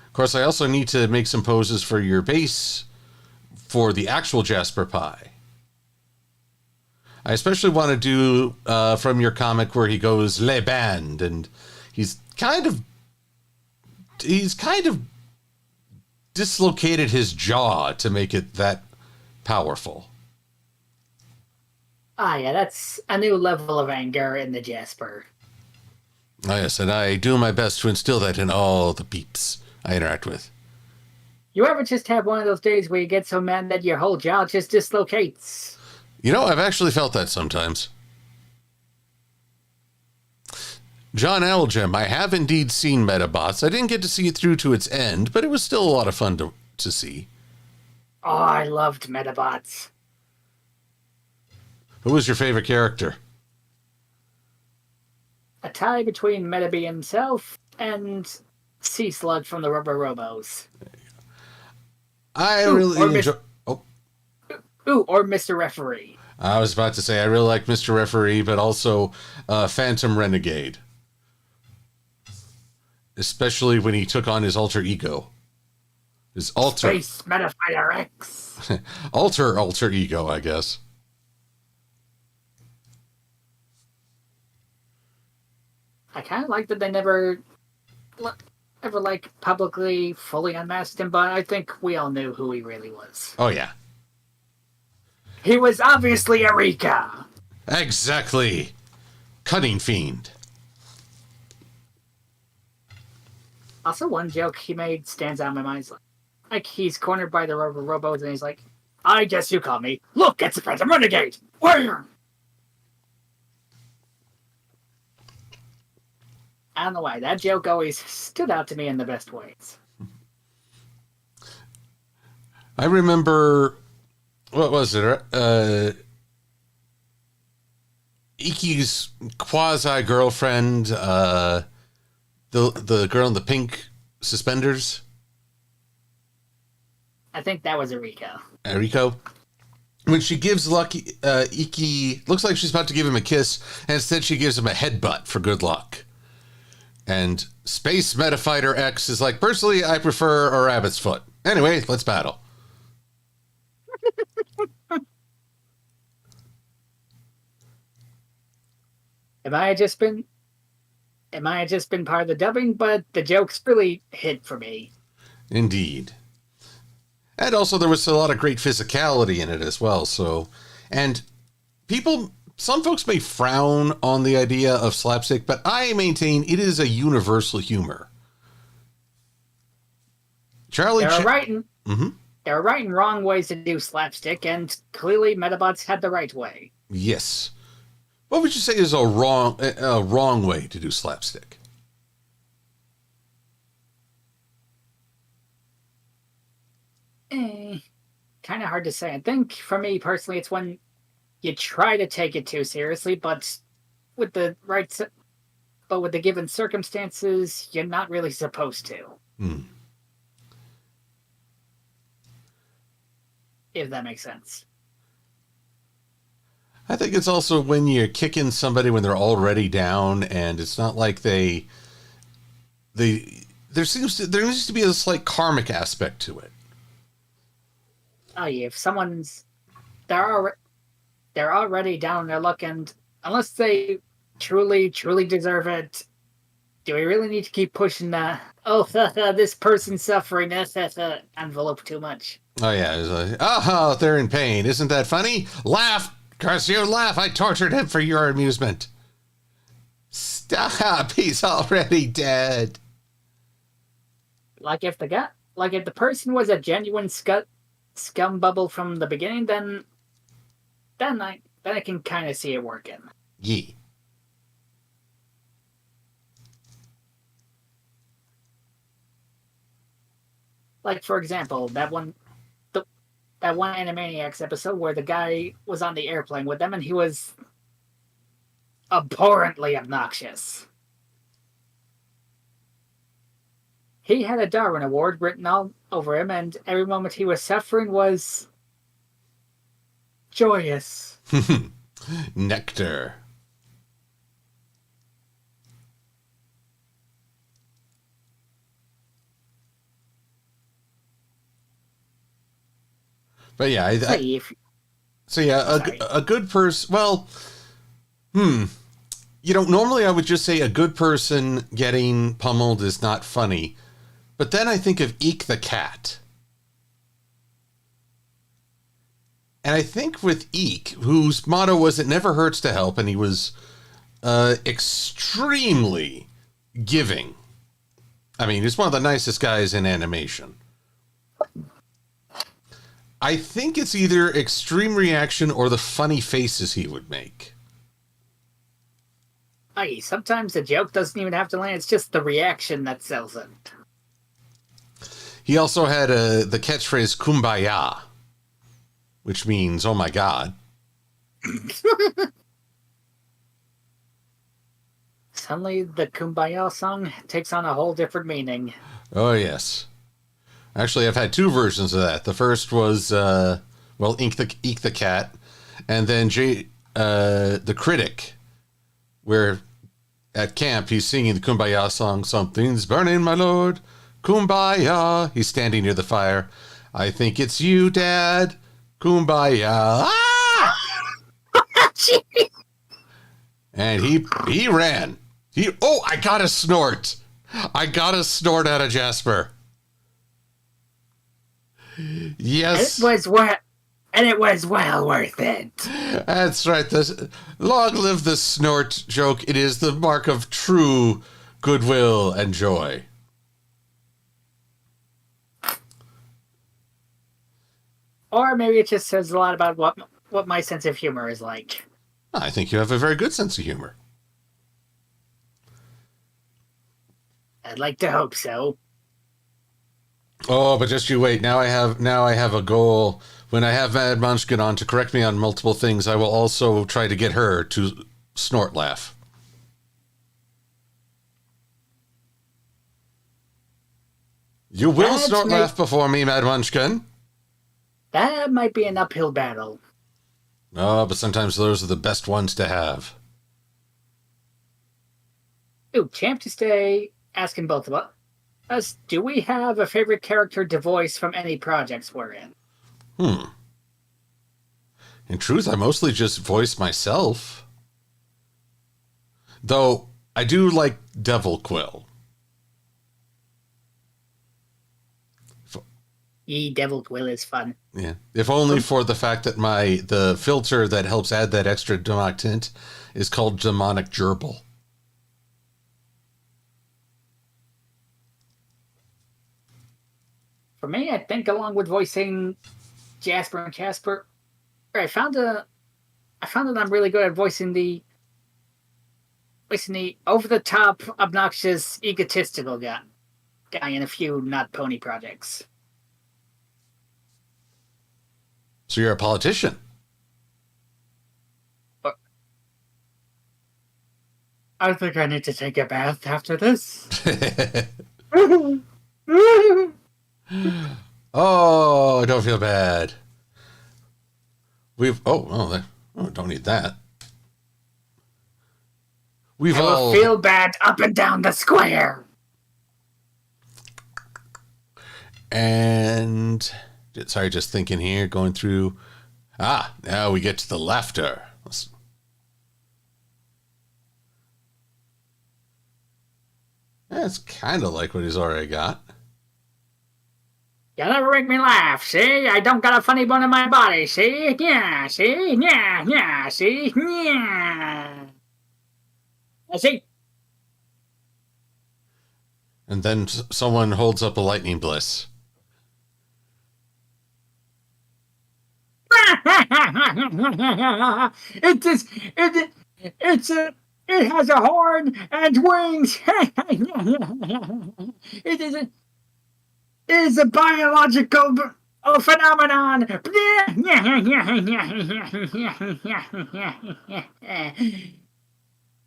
Of course, I also need to make some poses for your base for the actual Jasper Pie. I especially want to do from your comic where he goes Le Band, and he's kind of dislocated his jaw to make it that powerful. Ah, yeah, that's a new level of anger in the Jasper. Oh, yes, and I do my best to instill that in all the peeps I interact with. You ever just have one of those days where you get so mad that your whole jaw just dislocates? You know, I've actually felt that sometimes. John Algem, I have indeed seen Metabots. I didn't get to see it through to its end, but it was still a lot of fun to see. Oh, I loved Metabots. Who was your favorite character? A tie between Metabee himself and Sea Slug from the Rubber Robos. I really enjoy... Oh, or Mr. Referee. I was about to say, I really like Mr. Referee, but also Phantom Renegade. Especially when he took on his alter ego. His alter... Space Metafighter X. alter ego, I guess. I kind of like that they never like publicly fully unmasked him, but I think we all knew who he really was. Oh, yeah. He was obviously Eureka. Exactly. Cunning fiend. Also, one joke he made stands out in my mind. Like he's cornered by the Rubber Robos, and he's like, "I guess you call me. Look, it's a Phantom Renegade. Where?" I don't know why. That joke always stood out to me in the best ways. I remember, what was it? Iki's quasi-girlfriend, the girl in the pink suspenders. I think that was Eriko. Eriko. When she gives Iki, looks like she's about to give him a kiss, and instead she gives him a headbutt for good luck. And Space Metafighter X is like, personally, I prefer a rabbit's foot. Anyway, let's battle. It might have just been part of the dubbing, but the jokes really hit for me. Indeed. And also there was a lot of great physicality in it as well. So, and some folks may frown on the idea of slapstick, but I maintain it is a universal humor. There are right and wrong ways to do slapstick, and clearly Metabots had the right way. Yes. What would you say is a wrong way to do slapstick? Kind of hard to say. I think for me personally, it's when you try to take it too seriously, but with the given circumstances, you're not really supposed to. If that makes sense. I think it's also when you're kicking somebody when they're already down, and it's not like there needs to be a slight karmic aspect to it. Oh yeah, if they're already down on their luck, and unless they truly deserve it, do we really need to keep pushing the this person's suffering envelope too much? Oh yeah, it's like, they're in pain. Isn't that funny? Laugh, curse you, laugh. I tortured him for your amusement. Stop, he's already dead. Like if the person was a genuine scum bubble from the beginning, then I can kind of see it working. Yeah. Like for example, that one Animaniacs episode where the guy was on the airplane with them and he was abhorrently obnoxious. He had a Darwin Award written all over him, and every moment he was suffering was joyous. Nectar. But yeah, a good person. Well, normally I would just say a good person getting pummeled is not funny. But then I think of Eek the cat. And I think with Eek, whose motto was it never hurts to help, and he was extremely giving. I mean, he's one of the nicest guys in animation. I think it's either extreme reaction or the funny faces he would make. Sometimes the joke doesn't even have to land. It's just the reaction that sells it. He also had the catchphrase "Kumbaya." which means, oh my God. Suddenly, the Kumbaya song takes on a whole different meaning. Oh, yes. Actually, I've had two versions of that. The first was, Eek the Cat, and then the Critic, where at camp he's singing the Kumbaya song, Something's burning, my lord, Kumbaya. He's standing near the fire. I think it's you, Dad. Kumbaya. Ah! And he ran. I got a snort. I got a snort out of Jasper. Yes. And it was well worth it. That's right. Long live the snort joke. It is the mark of true goodwill and joy. Or maybe it just says a lot about what my sense of humor is like. I think you have a very good sense of humor. I'd like to hope so. Oh, but just you wait. Now I have a goal. When I have Mad Munchkin on to correct me on multiple things, I will also try to get her to snort laugh. You will snort laugh before me, Mad Munchkin. That might be an uphill battle. Oh, but sometimes those are the best ones to have. Ooh, Champ to stay asking both of us, do we have a favorite character to voice from any projects we're in? In truth, I mostly just voice myself. Though, I do like Devil Quill. Devil Quill is fun. Yeah. If only for the fact that the filter that helps add that extra demonic tint is called Demonic Gerbil. For me, I think along with voicing Jasper and Casper, I found that I'm really good at voicing the over-the-top, obnoxious, egotistical guy in a few Not Pony projects. So you're a politician? I think I need to take a bath after this. Oh, don't feel bad. Don't need that. I will feel bad up and down the square. And sorry, just thinking here, going through. Now we get to the laughter. That's kind of like what he's already got. You never make me laugh, see? I don't got a funny bone in my body, see? Yeah, see? Yeah, see? Yeah. See? And then someone holds up a lightning bliss. It has a horn and wings. It is a biological phenomenon.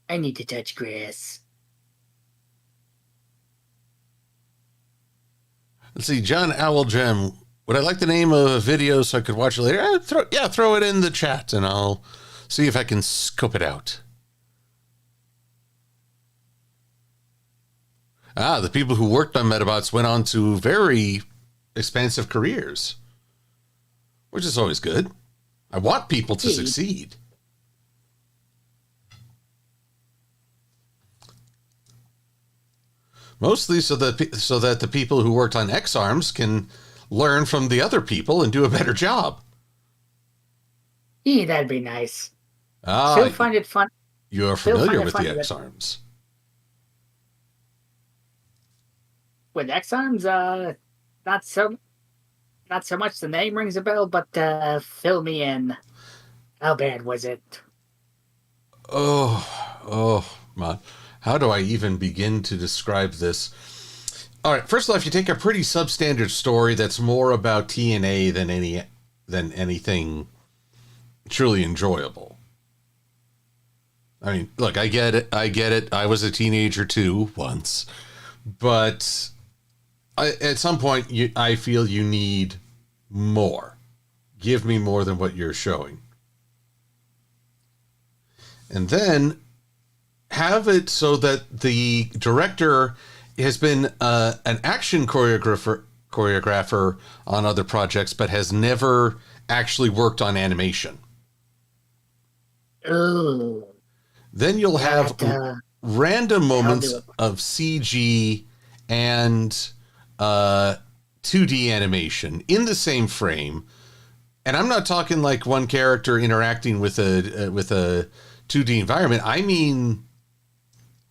I need to touch grass. Let's see, John Owlgem. Would I like the name of a video so I could watch it later? Throw it in the chat and I'll see if I can scope it out. The people who worked on Metabots went on to very expansive careers, which is always good. I want people to succeed. Mostly so that the people who worked on X-Arms can learn from the other people and do a better job. Yeah, that'd be nice. Still find it fun. You're familiar with the X-Arms. With X-Arms, not so much the name rings a bell, but fill me in. How bad was it? Oh, man. How do I even begin to describe this? All right, first off, you take a pretty substandard story that's more about TNA than anything truly enjoyable. I mean, look, I get it. I was a teenager too once, but at some point, I feel you need more. Give me more than what you're showing. And then have it so that the director has been an action choreographer on other projects, but has never actually worked on animation. Ooh. Then you'll have random moments of CG and 2D animation in the same frame. And I'm not talking like one character interacting with a 2D environment. I mean,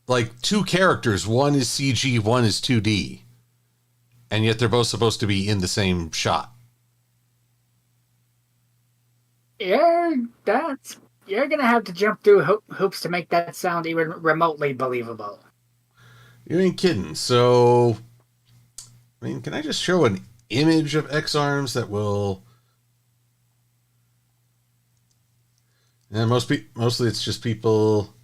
like two characters. One is CG, one is 2D. And yet they're both supposed to be in the same shot. Yeah, you're going to have to jump through hoops to make that sound even remotely believable. You ain't kidding. So, I mean, can I just show an image of X-Arms that will... And mostly it's just people...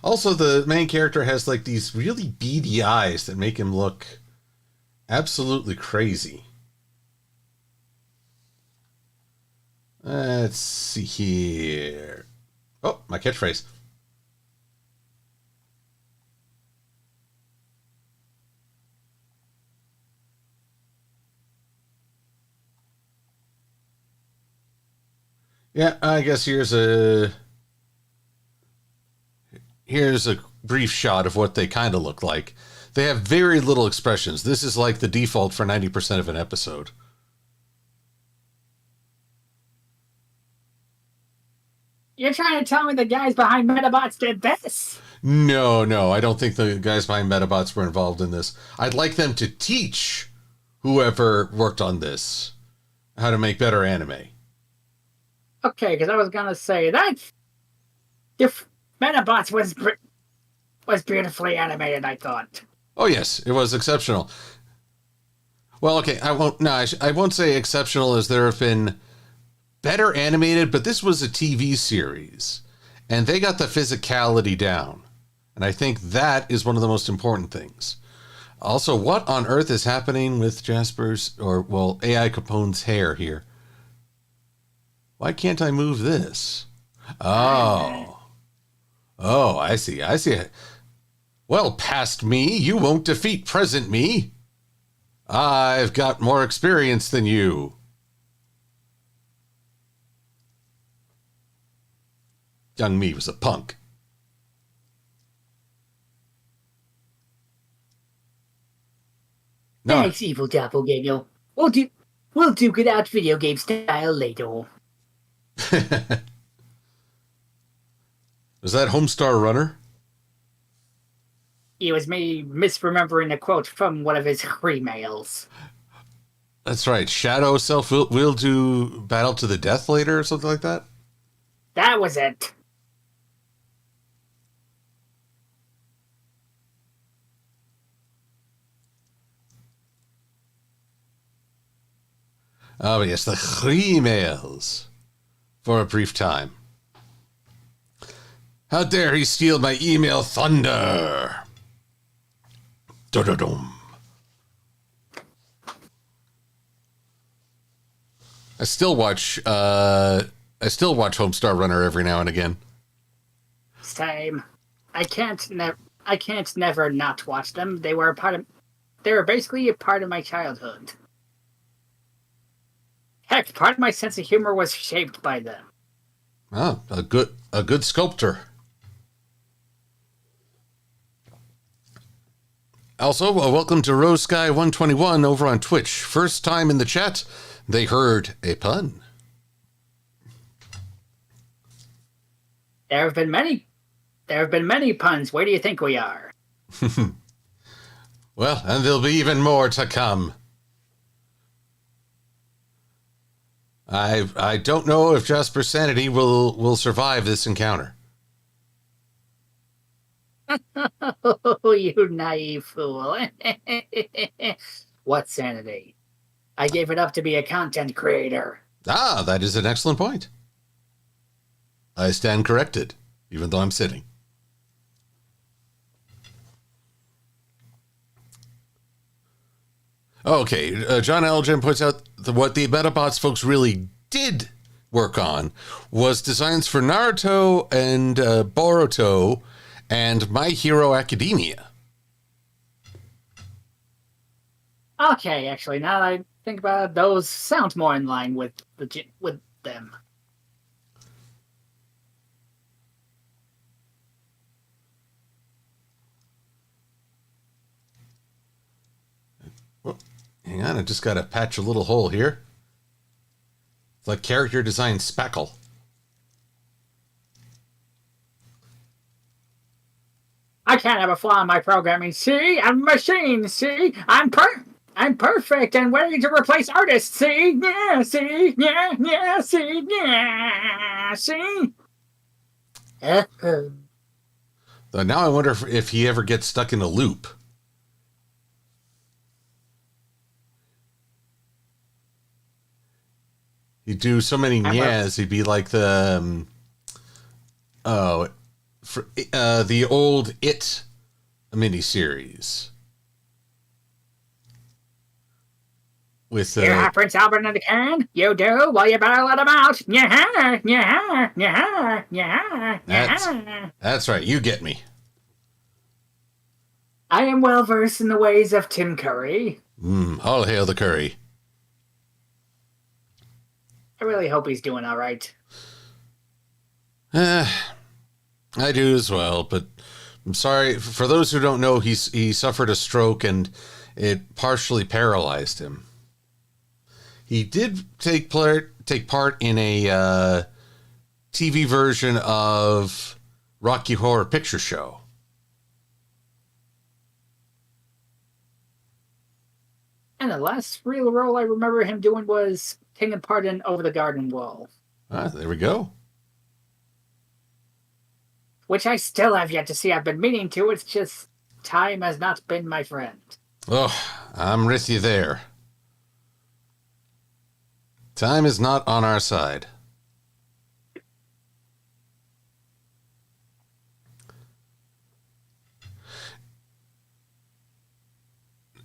Also, the main character has like these really beady eyes that make him look absolutely crazy. Let's see here. Oh, my catchphrase. Yeah, I guess here's a brief shot of what they kind of look like. They have very little expressions. This is like the default for 90% of an episode. You're trying to tell me the guys behind Metabots did this? No, I don't think the guys behind Metabots were involved in this. I'd like them to teach whoever worked on this how to make better anime. Okay, because I was going to say that if Metabots was beautifully animated, I thought. Oh, yes, it was exceptional. Well, okay, I won't say exceptional, as there have been better animated, but this was a TV series, and they got the physicality down. And I think that is one of the most important things. Also, what on earth is happening with Jasper's, AI Capone's hair here? Why can't I move this? Oh, I see. Well, past me, you won't defeat present me. I've got more experience than you. Young me was a punk. No. Thanks, evil doppelganger. We'll duke it out video game style later. Was that Homestar Runner? It was me misremembering a quote from one of his emails. That's right. Shadow Self will do battle to the death later or something like that? That was it. Oh, yes, the emails. For a brief time. How dare he steal my email thunder? Da-da-dum. I still watch Homestar Runner every now and again. Same. I can't never not watch them. They were basically a part of my childhood. Heck, part of my sense of humor was shaped by them. Oh, a good sculptor. Also, welcome to Rose Sky 121 over on Twitch. First time in the chat, they heard a pun. There have been many puns. Where do you think we are? Well, and there'll be even more to come. I don't know if Jasper's sanity will survive this encounter. Oh, you naive fool. What sanity? I gave it up to be a content creator. Ah, that is an excellent point. I stand corrected, even though I'm sitting. Okay, John Elgin points out that what the Metabots folks really did work on was designs for Naruto and Boruto and My Hero Academia. Okay, actually, now that I think about it, those sound more in line with them. Oh, hang on, I just got to patch a little hole here. It's like character design spackle. I can't have a flaw in my programming. See, I'm a machine. See, I'm perfect and ready to replace artists. See, yeah, see, yeah, see, yeah, see. So now I wonder if he ever gets stuck in a loop. He'd do so many nyas, he'd be like the the old It miniseries. With you Prince Albert in the can? You do? Well, you better let him out. Yeah. That's right. You get me. I am well versed in the ways of Tim Curry. All hail the curry. I really hope he's doing all right. I do as well, but I'm sorry. For those who don't know, he suffered a stroke and it partially paralyzed him. He did take part in a TV version of Rocky Horror Picture Show. And the last real role I remember him doing was taking part in Over the Garden Wall. There we go. Which I still have yet to see. I've been meaning to. It's just time has not been my friend. Oh, I'm with you there. Time is not on our side.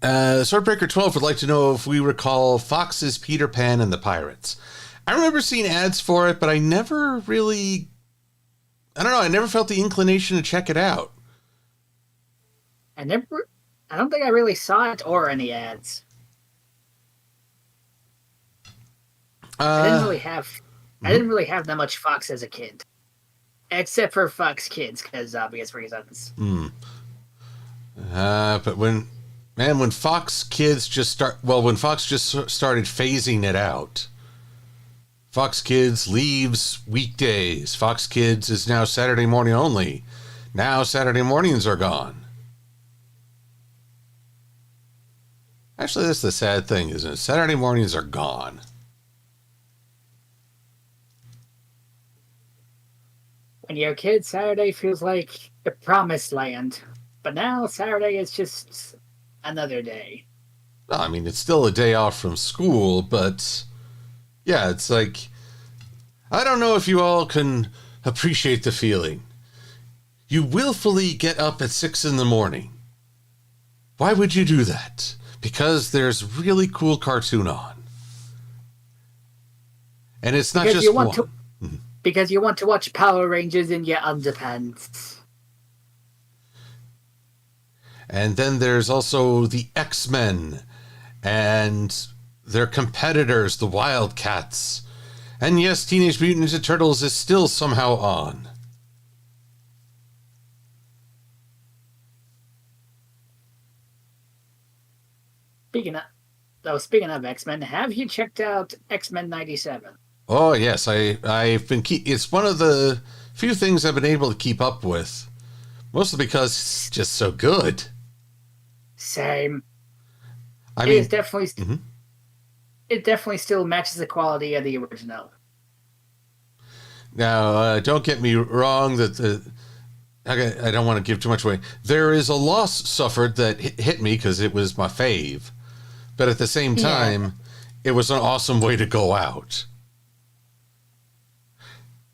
Swordbreaker 12 would like to know if we recall Fox's Peter Pan and the Pirates. I remember seeing ads for it, but I never really... I don't know, I never felt the inclination to check it out. I don't think I really saw it or any ads. I didn't really have that much Fox as a kid. Except for Fox Kids, because obvious reasons. But when Fox Kids when Fox just started phasing it out, Fox Kids leaves weekdays. Fox Kids is now Saturday morning only. Now Saturday mornings are gone. Actually, that's the sad thing, isn't it? Saturday mornings are gone. When you're a kid, Saturday feels like the promised land. But now Saturday is just another day. Well, I mean, it's still a day off from school, but yeah, it's like, I don't know if you all can appreciate the feeling. You willfully get up at 6 a.m. Why would you do that? Because there's really cool cartoon on. And it's not just one. Because you want to watch Power Rangers in your underpants. And then there's also the X-Men and their competitors, the Wildcats. And yes, Teenage Mutant Ninja Turtles is still somehow on. Speaking of X-Men, have you checked out X-Men 97? Oh, yes. I've been it's one of the few things I've been able to keep up with. Mostly because it's just so good. Same. It definitely still matches the quality of the original. Now, don't get me wrong that I don't want to give too much away. There is a loss suffered that hit me because it was my fave. But at the same time, it was an awesome way to go out.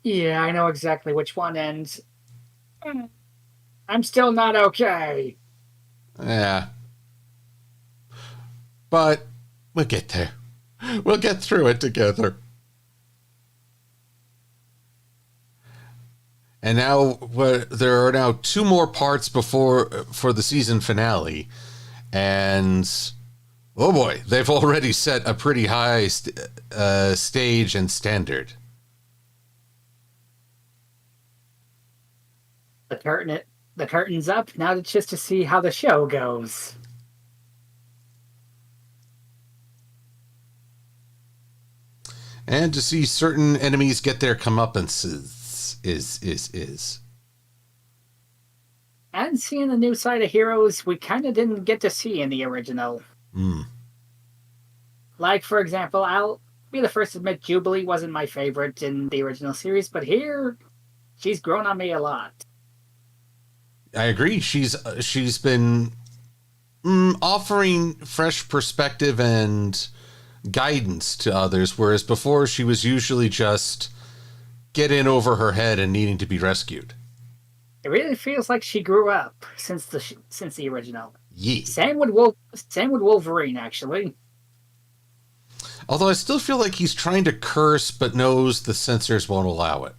Yeah, I know exactly which one ends. I'm still not okay. Yeah. But we'll get there. We'll get through it together. And now there are now 2 more parts for the season finale, and oh boy, they've already set a pretty high stage and standard. The curtain's up. Now it's just to see how the show goes. And to see certain enemies get their comeuppances is. And seeing the new side of heroes we kind of didn't get to see in the original. Like, for example, I'll be the first to admit Jubilee wasn't my favorite in the original series, but here, she's grown on me a lot. I agree. She's been offering fresh perspective and guidance to others, whereas before she was usually just get in over her head and needing to be rescued. It really feels like she grew up since the original. Yeah. Same with Wolverine, actually. Although I still feel like he's trying to curse, but knows the censors won't allow it.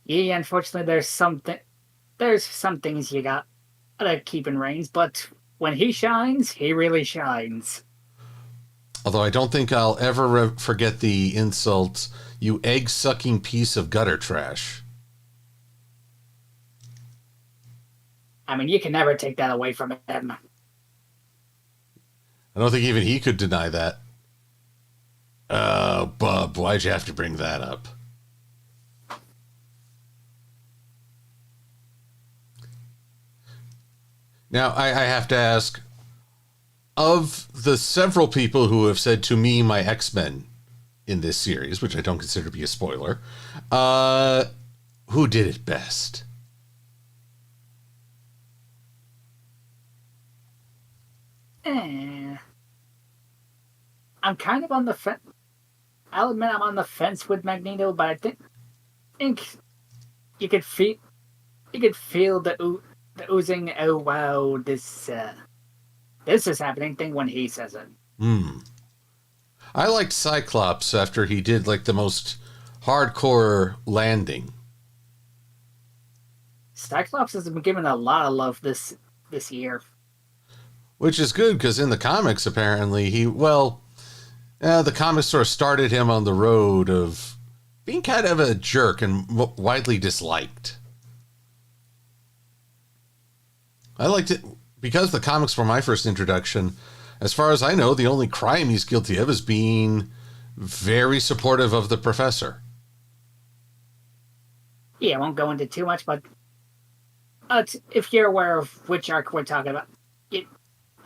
Yeah, unfortunately, there's some things you gotta keep in reins, but when he shines, he really shines. Although I don't think I'll ever forget the insult, "You egg-sucking piece of gutter trash." I mean, you can never take that away from him. I don't think even he could deny that. Bub, why'd you have to bring that up? Now, I have to ask, of the several people who have said to me my X-Men in this series, which I don't consider to be a spoiler, who did it best? I'm kind of on the fence. I'll admit I'm on the fence with Magneto, but I think you could feel the oozing. Oh wow, this is happening thing when he says it. I liked Cyclops after he did like the most hardcore landing. Cyclops has been given a lot of love this year. Which is good, because in the comics, apparently, the comics sort of started him on the road of being kind of a jerk and widely disliked. I liked it because the comics were my first introduction. As far as I know, the only crime he's guilty of is being very supportive of the professor. Yeah, I won't go into too much, but if you're aware of which arc we're talking about,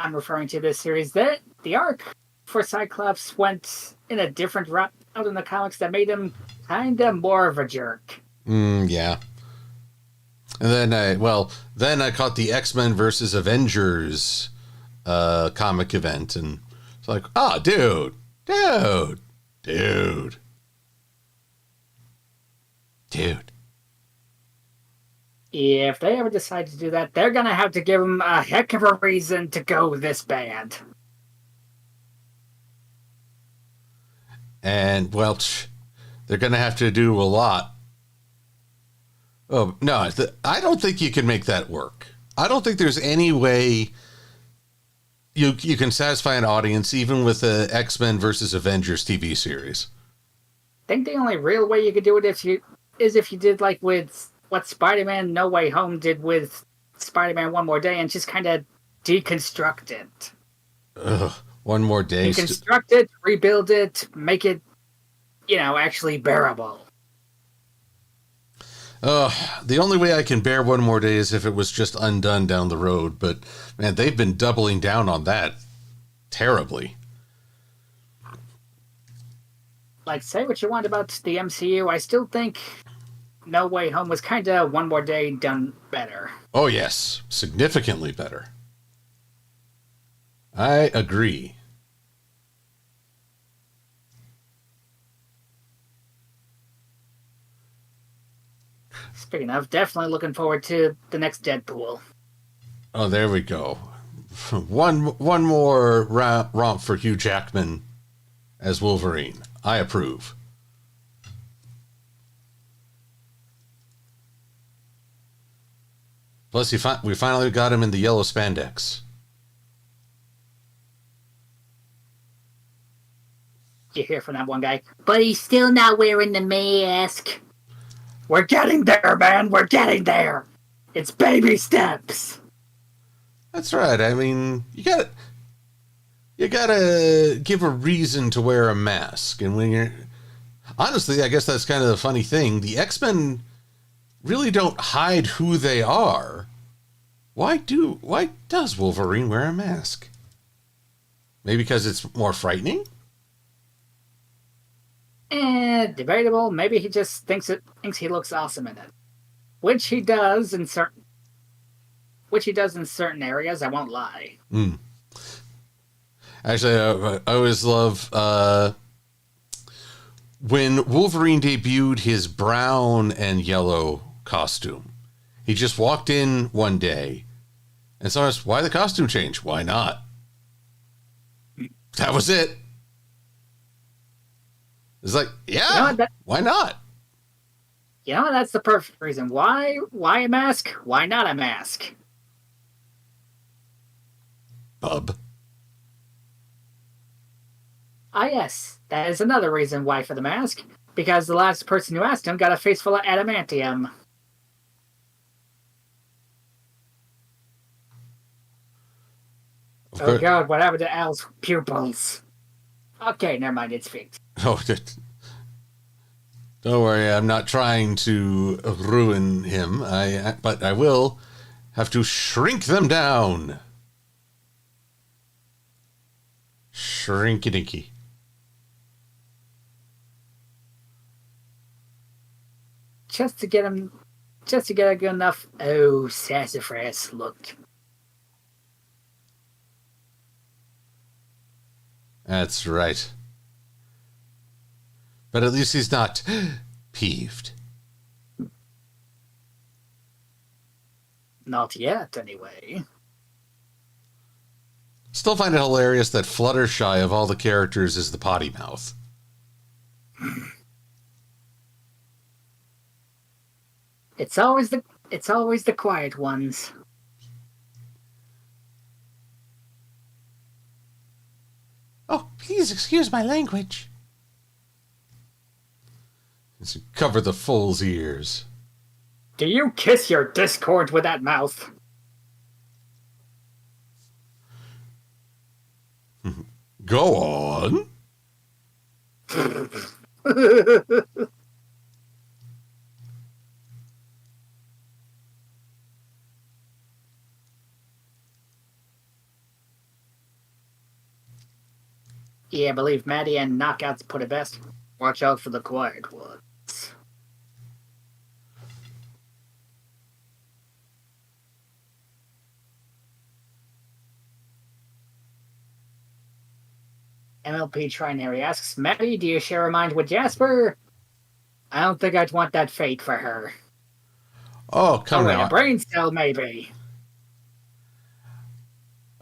I'm referring to this series. The arc for Cyclops went in a different route out in the comics that made him kind of more of a jerk. Yeah. And then I caught the X-Men versus Avengers comic event, and it's like, oh, dude. Yeah, if they ever decide to do that, they're gonna have to give him a heck of a reason to go this bad. And, well, they're going to have to do a lot. Oh, no, I don't think you can make that work. I don't think there's any way you can satisfy an audience even with the X-Men versus Avengers TV series. I think the only real way you could do it is if you did like with what Spider-Man No Way Home did with Spider-Man One More Day and just kind of deconstruct it. Ugh, One More Day. Deconstruct it, rebuild it, make it, actually bearable. The only way I can bear One More Day is if it was just undone down the road, but man, they've been doubling down on that terribly. Like, say what you want about the MCU, I still think No Way Home was kind of One More Day done better. Oh, yes. Significantly better. I agree. Speaking of, definitely looking forward to the next Deadpool. Oh, there we go. One more romp for Hugh Jackman as Wolverine. I approve. Plus, we finally got him in the yellow spandex. You hear from that one guy, but he's still not wearing the mask. We're getting there, man. We're getting there. It's baby steps. That's right. I mean, you gotta give a reason to wear a mask. And when you're... Honestly, I guess that's kind of the funny thing. The X-Men really don't hide who they are. Why does Wolverine wear a mask? Maybe because it's more frightening? Debatable. Maybe he just thinks he looks awesome in it. Which he does in certain areas, I won't lie. Actually, I always love when Wolverine debuted his brown and yellow costume. He just walked in one day and someone asked, why the costume change? Why not? That was it. It's like, yeah, why not? You know, that's the perfect reason. Why a mask? Why not a mask? Bub. Ah, yes. That is another reason why for the mask. Because the last person who asked him got a face full of adamantium. Oh god, what happened to Al's pupils? Okay, never mind, it's fixed. Oh, don't worry, I'm not trying to ruin him. But I will have to shrink them down. Shrinky-dinky. Just to get a good enough, sassafras look. That's right. But at least he's not peeved. Not yet, anyway. Still find it hilarious that Fluttershy of all the characters is the potty mouth. It's always the quiet ones. Oh, please excuse my language. Cover the fool's ears. Do you kiss your discord with that mouth? Go on. Yeah, I believe Maddie and Knockouts put it best. Watch out for the quiet ones. MLP-Trinary asks, Maddie, do you share a mind with Jasper? I don't think I'd want that fate for her. Oh, come on. A brain cell, maybe.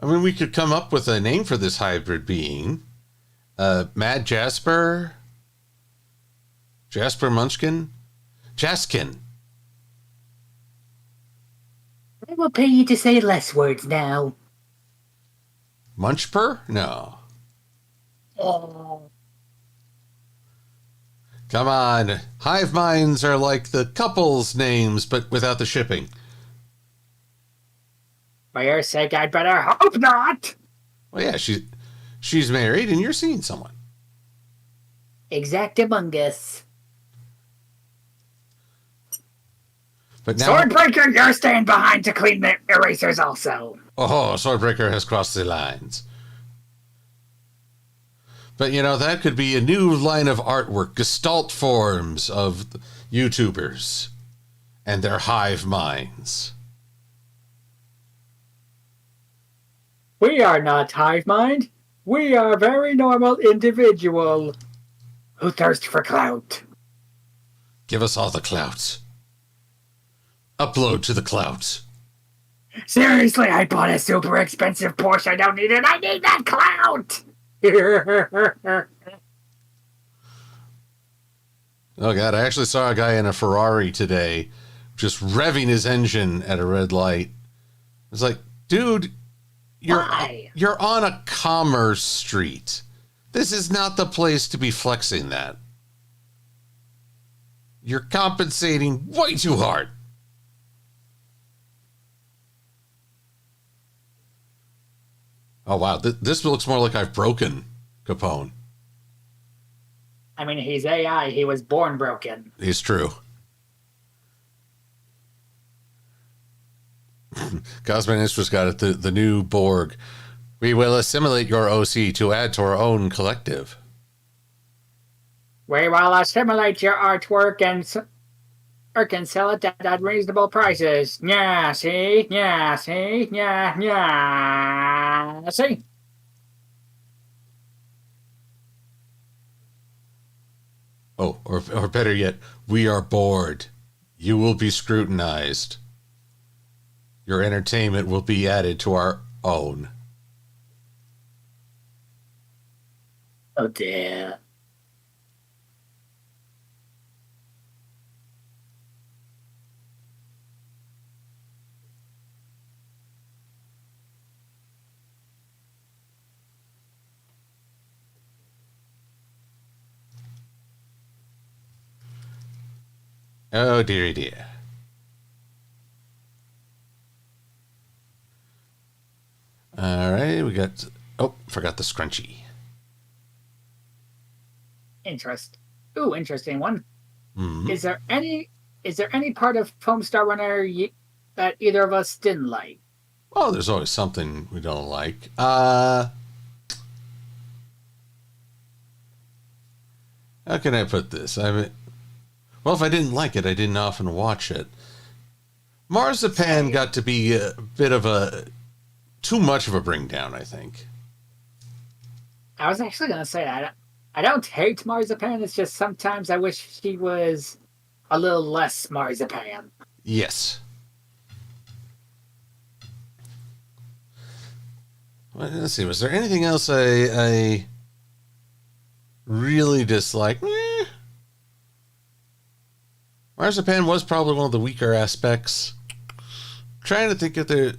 I mean, we could come up with a name for this hybrid being. Mad Jasper? Jasper Munchkin? Jaskin. I will pay you to say less words now. Munchper? No. Oh. Come on. Hive minds are like the couple's names, but without the shipping. For your sake, I'd better hope not. Well, yeah, she's married and you're seeing someone. Exactamungus. But now, Swordbreaker, you're staying behind to clean the erasers also. Oh, Swordbreaker has crossed the lines. But, you know, that could be a new line of artwork, gestalt forms of YouTubers and their hive minds. We are not hive mind. We are very normal individual who thirst for clout. Give us all the clout. Upload to the clouds. Seriously, I bought a super expensive Porsche. I don't need it. I need that clout. Oh, God, I actually saw a guy in a Ferrari today just revving his engine at a red light. It's like, dude, you're on a commerce street. This is not the place to be flexing that. You're compensating way too hard. Oh, wow. This looks more like I've broken Capone. I mean, he's AI. He was born broken. It's true. Cosministra's got it, the new Borg. We will assimilate your OC to add to our own collective. We will assimilate your artwork and sell it at reasonable prices. Yeah, see? Yeah, see? Yeah, see? Oh, or better yet, we are bored. You will be scrutinized. Your entertainment will be added to our own. Oh, dear. Oh, dearie dear. All right, we got... Oh, forgot the scrunchie. Interesting one. Mm-hmm. Is there any part of Homestar Runner that either of us didn't like? Oh, there's always something we don't like. How can I put this? I mean, well, if I didn't like it, I didn't often watch it. Marzipan got to be a bit of too much of a bring down, I think. I was actually going to say that. I don't hate Marzipan. It's just sometimes I wish she was a little less Marzipan. Yes. Well, let's see. Was there anything else I really disliked? Marzipan was probably one of the weaker aspects. Trying to think if there...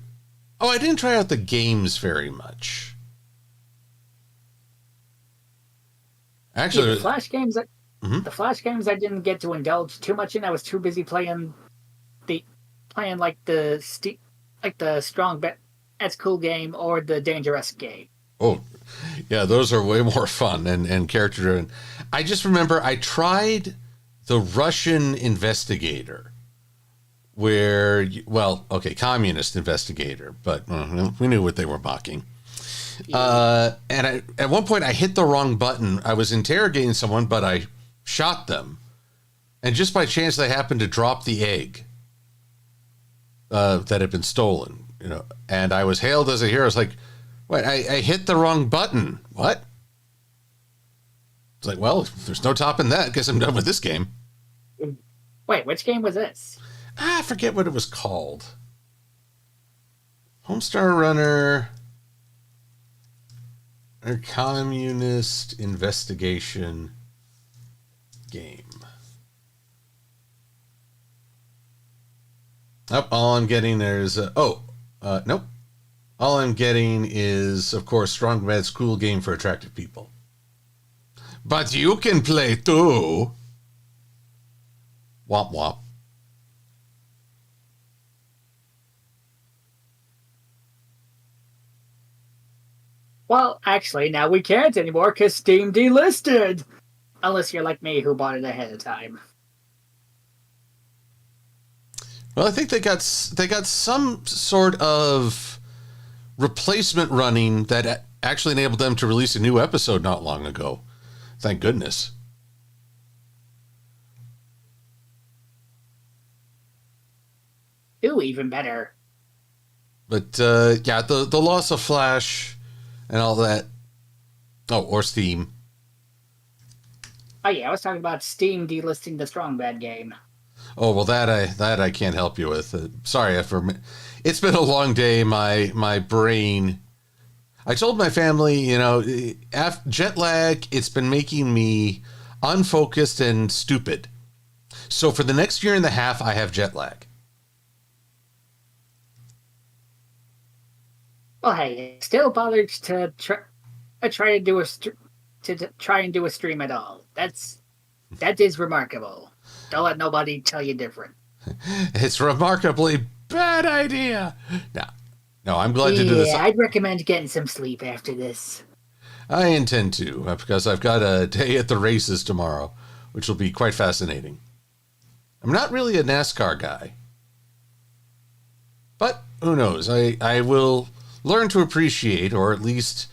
Oh, I didn't try out the games very much. Actually, the Flash games. The Flash games I didn't get to indulge too much in. I was too busy playing like the Strong Bet That's Cool game or the Dangerous game. Oh, yeah, those are way more fun and character driven. I just remember I tried the Russian Investigator, where, communist investigator, but we knew what they were mocking. Yeah. And at one point I hit the wrong button. I was interrogating someone, but I shot them. And just by chance, they happened to drop the egg that had been stolen, and I was hailed as a hero. I was like, wait, I hit the wrong button. What? It's like, well, if there's no topping that, guess I'm done with this game. Wait, which game was this? I forget what it was called. Homestar Runner... or communist investigation game. Oh, all I'm getting there's nope. All I'm getting is, of course, Strong Bad's cool game for attractive people. But you can play too. Womp womp. Well, actually, now we can't anymore because Steam delisted. Unless you're like me who bought it ahead of time. Well, I think they got some sort of replacement running that actually enabled them to release a new episode not long ago. Thank goodness. Ooh, even better. But the loss of Flash and all that. Oh, or Steam. Oh yeah, I was talking about Steam delisting the Strong Bad game. Oh, well, that I can't help you with. Sorry, it's been a long day. My brain. I told my family, after jet lag, it's been making me unfocused and stupid. So for the next year and a half, I have jet lag. Well, hey, still bothered to try to do try and do a stream at all. That is remarkable. Don't let nobody tell you different. It's a remarkably bad idea. No, I'm glad to do this. Yeah, I'd recommend getting some sleep after this. I intend to, because I've got a day at the races tomorrow, which will be quite fascinating. I'm not really a NASCAR guy, but who knows? I will learn to appreciate, or at least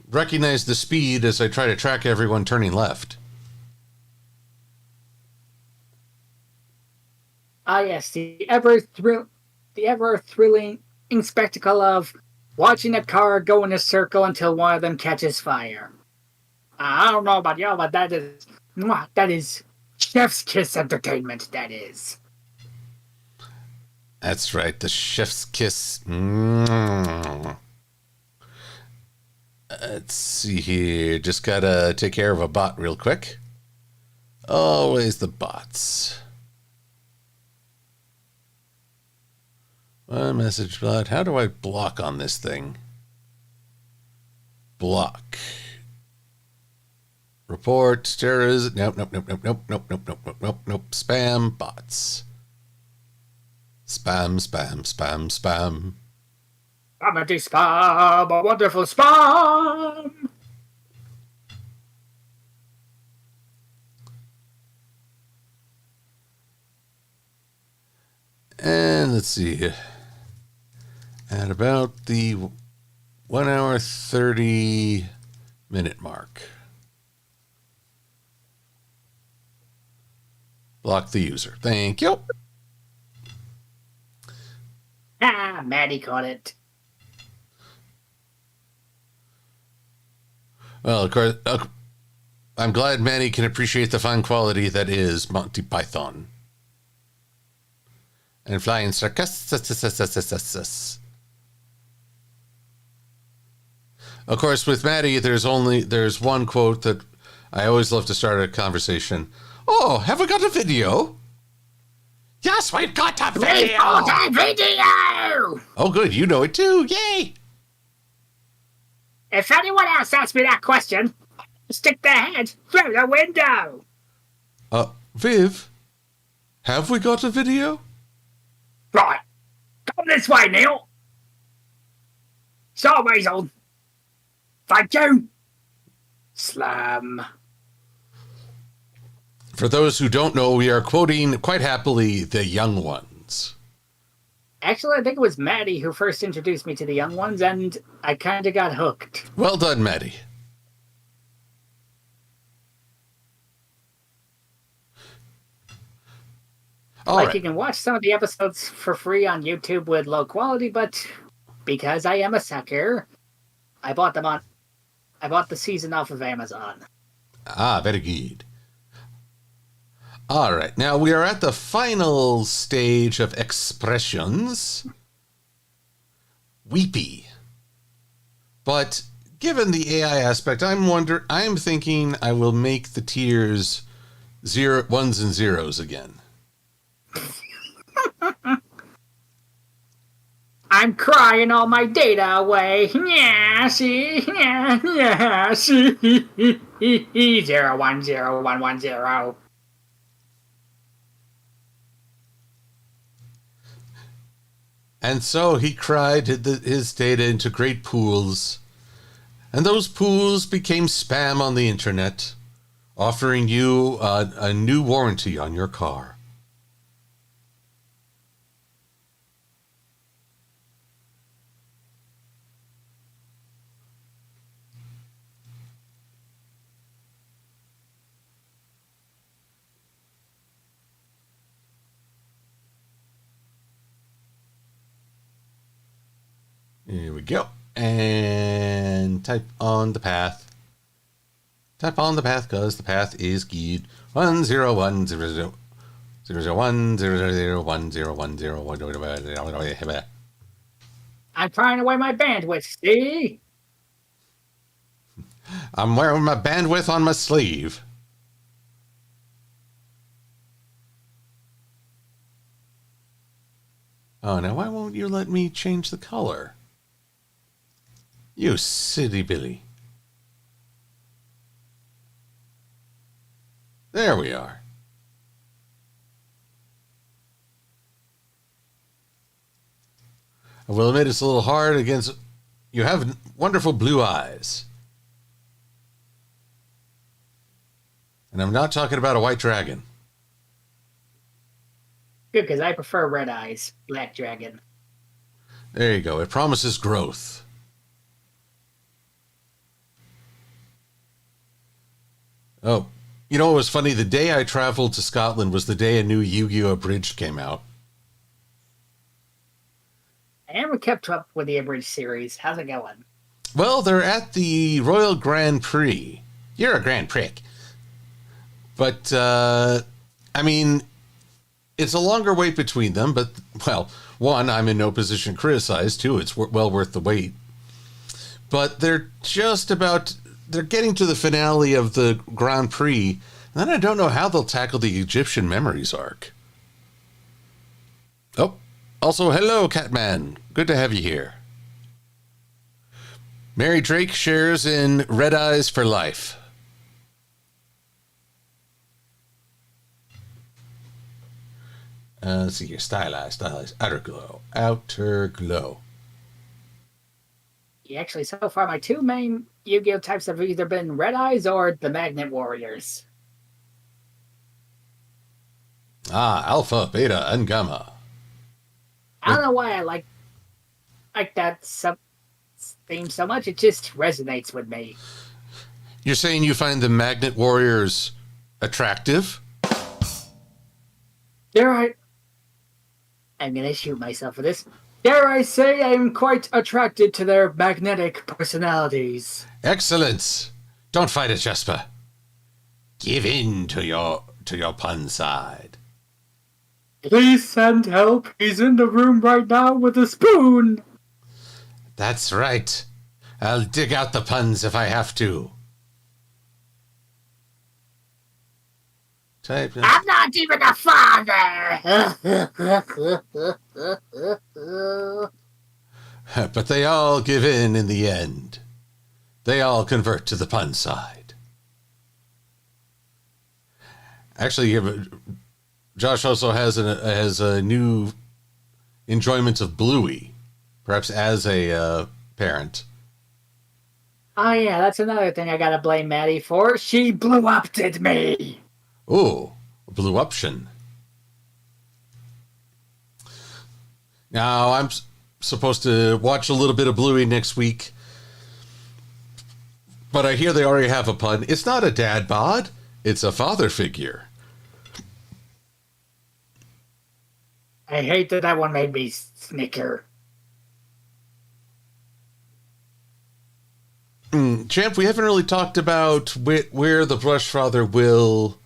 recognize the speed as I try to track everyone turning left. Ah, yes, the ever thrilling spectacle of watching a car go in a circle until one of them catches fire. I don't know about y'all, but that is chef's kiss entertainment. That is. That's right, the chef's kiss. Let's see here. Just gotta take care of a bot real quick. Always the bots. One message bot. How do I block on this thing? Block. Report. Terrorism. Nope. Spam bots. Spam. Comedy spam, a wonderful spam. And let's see. At about the 1 hour 30 minute mark. Block the user. Thank you. Ah, Maddie caught it. Well, of course, I'm glad Manny can appreciate the fine quality that is Monty Python. And flying circus. Of course, with Maddie, there's one quote that I always love to start a conversation. Oh, have we got a video? Yes, we've got a video. We've got a video. Oh, good. You know it too. Yay. If anyone else asks me that question, stick their head through the window. Viv, have we got a video? Right. Come this way, Neil. So, Weasel. Thank you. Slam. For those who don't know, we are quoting quite happily The Young Ones. Actually, I think it was Maddie who first introduced me to The Young Ones, and I kind of got hooked. Well done, Maddie. You can watch some of the episodes for free on YouTube with low quality, but because I am a sucker, I bought the season off of Amazon. Ah, very good. All right, now we are at the final stage of expressions. Weepy. But given the AI aspect, I'm thinking I will make the tears ones and zeros again. I'm crying all my data away. Yeah, see, 010110. And so he cried his data into great pools, and those pools became spam on the internet, offering you a new warranty on your car. Here we go. And type on the path. Type on the path because the path is keyed 10100. 00100101010. I'm trying away my bandwidth, see? I'm wearing my bandwidth on my sleeve. Oh, now why won't you let me change the color? You silly Billy. There we are. I will admit it's a little hard against... You have wonderful blue eyes. And I'm not talking about a white dragon. Good, because I prefer red eyes, black dragon. There you go. It promises growth. Oh, you know what was funny? The day I traveled to Scotland was the day a new Yu-Gi-Oh! Abridged came out. I never kept up with the Abridged series. How's it going? Well, they're at the Royal Grand Prix. You're a grand prick. But, I mean, it's a longer wait between them, but, well, one, I'm in no position to criticize. Two, it's well worth the wait. But they're getting to the finale of the Grand Prix, and then I don't know how they'll tackle the Egyptian Memories arc. Oh, also, hello, Catman. Good to have you here. Mary Drake shares in Red Eyes for Life. Let's see here. Stylized. Outer glow. Yeah, actually, so far, my two main Yu-Gi-Oh! Types have either been Red Eyes or the Magnet Warriors. Alpha, Beta, and Gamma. I don't know why I like that theme so much. It just resonates with me. You're saying you find the Magnet Warriors attractive? I'm gonna shoot myself for this. Dare I say I am quite attracted to their magnetic personalities. Excellent. Don't fight it, Jasper. Give in to your pun side. Please send help. He's in the room right now with a spoon. That's right. I'll dig out the puns if I have to. I'm not even a father. But they all give in the end. They all convert to the pun side. Actually, Josh also has a new enjoyment of Bluey, perhaps as a parent. Oh yeah, that's another thing I gotta blame Maddie for. She blew-up-ed me. Ooh, blew-uption. Now, I'm supposed to watch a little bit of Bluey next week, but I hear they already have a pun. It's not a dad bod, it's a father figure. I hate that one made me snicker. Champ, we haven't really talked about where the Brush Father will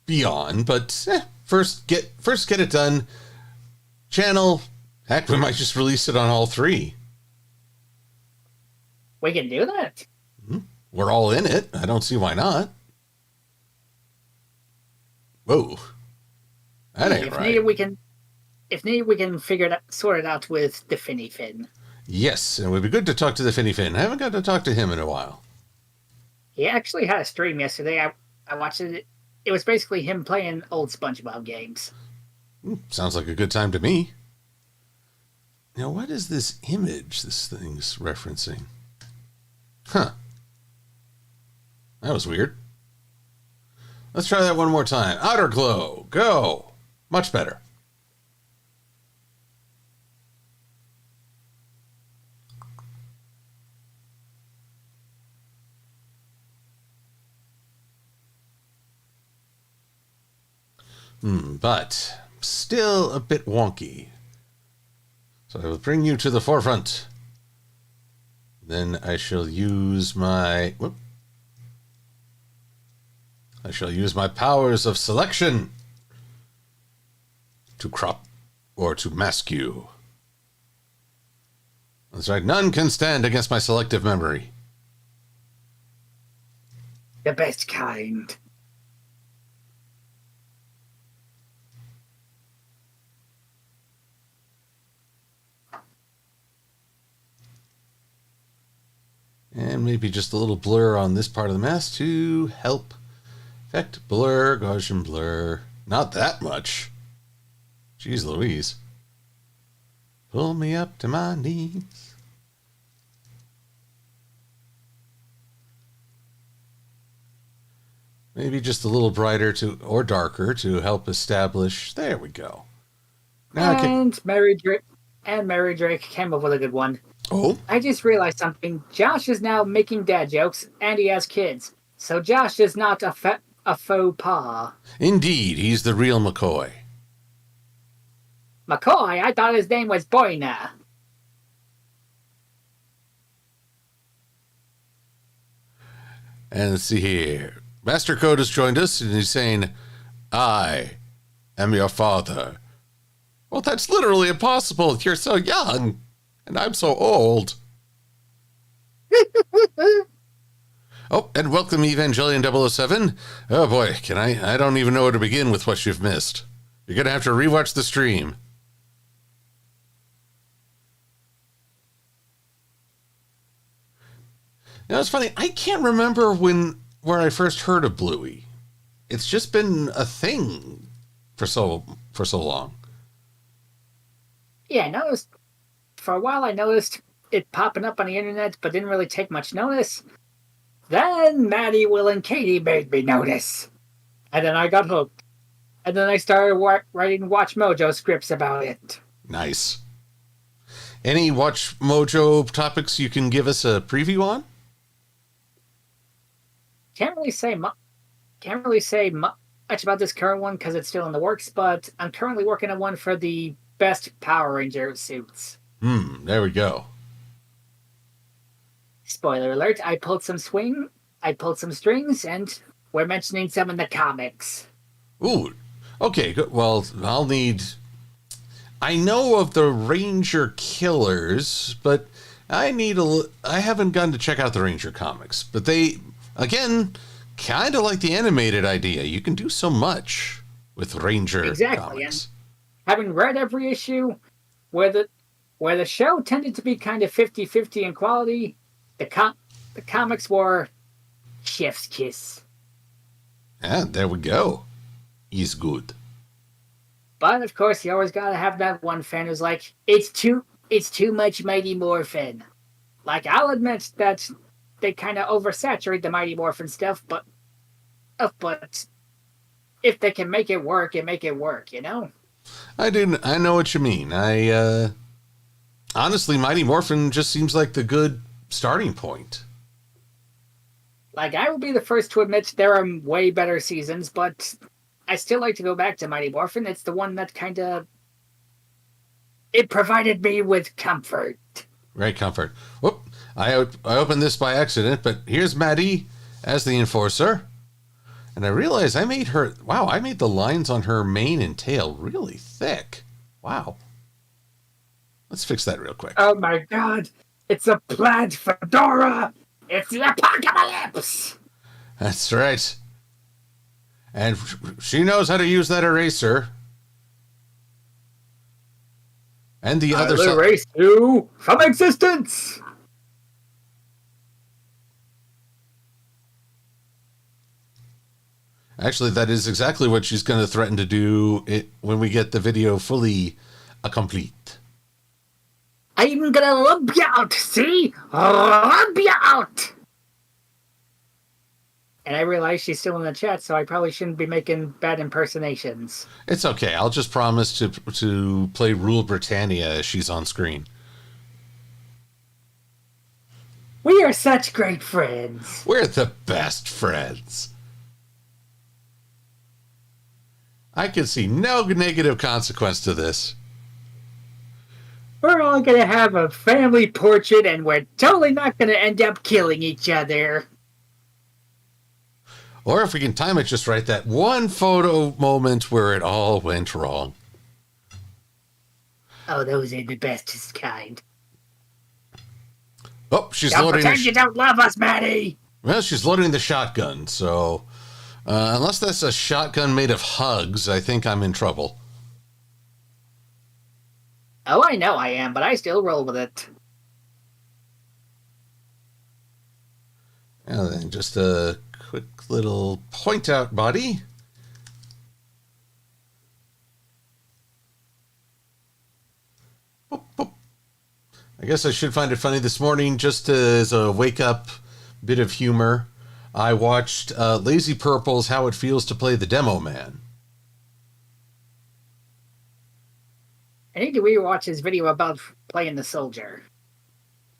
be on, but first get it done. Channel, heck, we might just release it on all three. We can do that. We're all in it. I don't see why not. Whoa. That ain't right. If needed, we can sort it out with the Finny Fin. Yes, and it would be good to talk to the Finny Fin. I haven't got to talk to him in a while. He actually had a stream yesterday. I watched it. It was basically him playing old SpongeBob games. Sounds like a good time to me. Now, what is this image this thing's referencing? Huh. That was weird. Let's try that one more time. Outer glow. Go. Much better. But still a bit wonky. So I will bring you to the forefront. Then I shall use my... I shall use my powers of selection to crop or to mask you. That's right, none can stand against my selective memory. The best kind. And maybe just a little blur on this part of the mask to help. Effect, blur, Gaussian blur. Not that much. Jeez Louise. Pull me up to my knees. Maybe just a little brighter or darker to help establish. There we go. Now Mary Drake came up with a good one. Oh? I just realized something. Josh is now making dad jokes, and he has kids. So Josh is not a faux pas. Indeed, he's the real McCoy. McCoy? I thought his name was Boyna. And let's see here. Master Code has joined us, and he's saying, I am your father. Well, that's literally impossible. You're so young. And I'm so old. Oh, and welcome Evangelion 007. Oh boy, I don't even know where to begin with what you've missed. You're going to have to rewatch the stream. Now, it's funny, I can't remember where I first heard of Bluey. It's just been a thing for so long. Yeah, I noticed. For a while, I noticed it popping up on the internet, but didn't really take much notice. Then Maddie, Will, and Katie made me notice. And then I got hooked. And then I started writing Watch Mojo scripts about it. Nice. Any Watch Mojo topics you can give us a preview on? Can't really say much about this current one because it's still in the works, but I'm currently working on one for the best Power Ranger suits. There we go. Spoiler alert, I pulled some strings, and we're mentioning some in the comics. Ooh, okay, good. Well, I know of the Ranger Killers, but I haven't gone to check out the Ranger comics. But they, again, kind of like the animated idea. You can do so much with Ranger comics. And having read every issue, where the show tended to be kind of 50-50 in quality, the comics were chef's kiss. Yeah, there we go. He's good. But of course, you always gotta have that one fan who's like, it's too much Mighty Morphin. Like, I'll admit that they kind of oversaturate the Mighty Morphin stuff, but if they can make it work, you know? I know what you mean. Honestly, Mighty Morphin just seems like the good starting point. Like, I will be the first to admit there are way better seasons, but I still like to go back to Mighty Morphin. It's the one that it provided me with comfort. Great comfort. Whoop! I opened this by accident, but here's Maddie as the enforcer. And I realized I made the lines on her mane and tail really thick. Wow. Let's fix that real quick. Oh my god! It's a plaid fedora! It's the apocalypse! That's right. And she knows how to use that eraser. And the other side. I'll erase you from existence! Actually, that is exactly what she's going to threaten to do when we get the video fully complete. I'm gonna lump you out, see? Lump you out! And I realize she's still in the chat, so I probably shouldn't be making bad impersonations. It's okay. I'll just promise to play Rule Britannia as she's on screen. We are such great friends. We're the best friends. I can see no negative consequence to this. We're all gonna have a family portrait, and we're totally not gonna end up killing each other. Or if we can time it just right, that one photo moment where it all went wrong. Oh, those are the bestest kind. Oh, she's Don't loading. pretend you don't love us, Maddie. Well, she's loading the shotgun. So, unless that's a shotgun made of hugs, I think I'm in trouble. Oh, I know I am, but I still roll with it. And then just a quick little point out body. Boop, boop. I guess I should find it funny this morning, just as a wake up bit of humor. I watched Lazy Purple's How It Feels to Play the Demo Man. I need to rewatch his video about playing the soldier.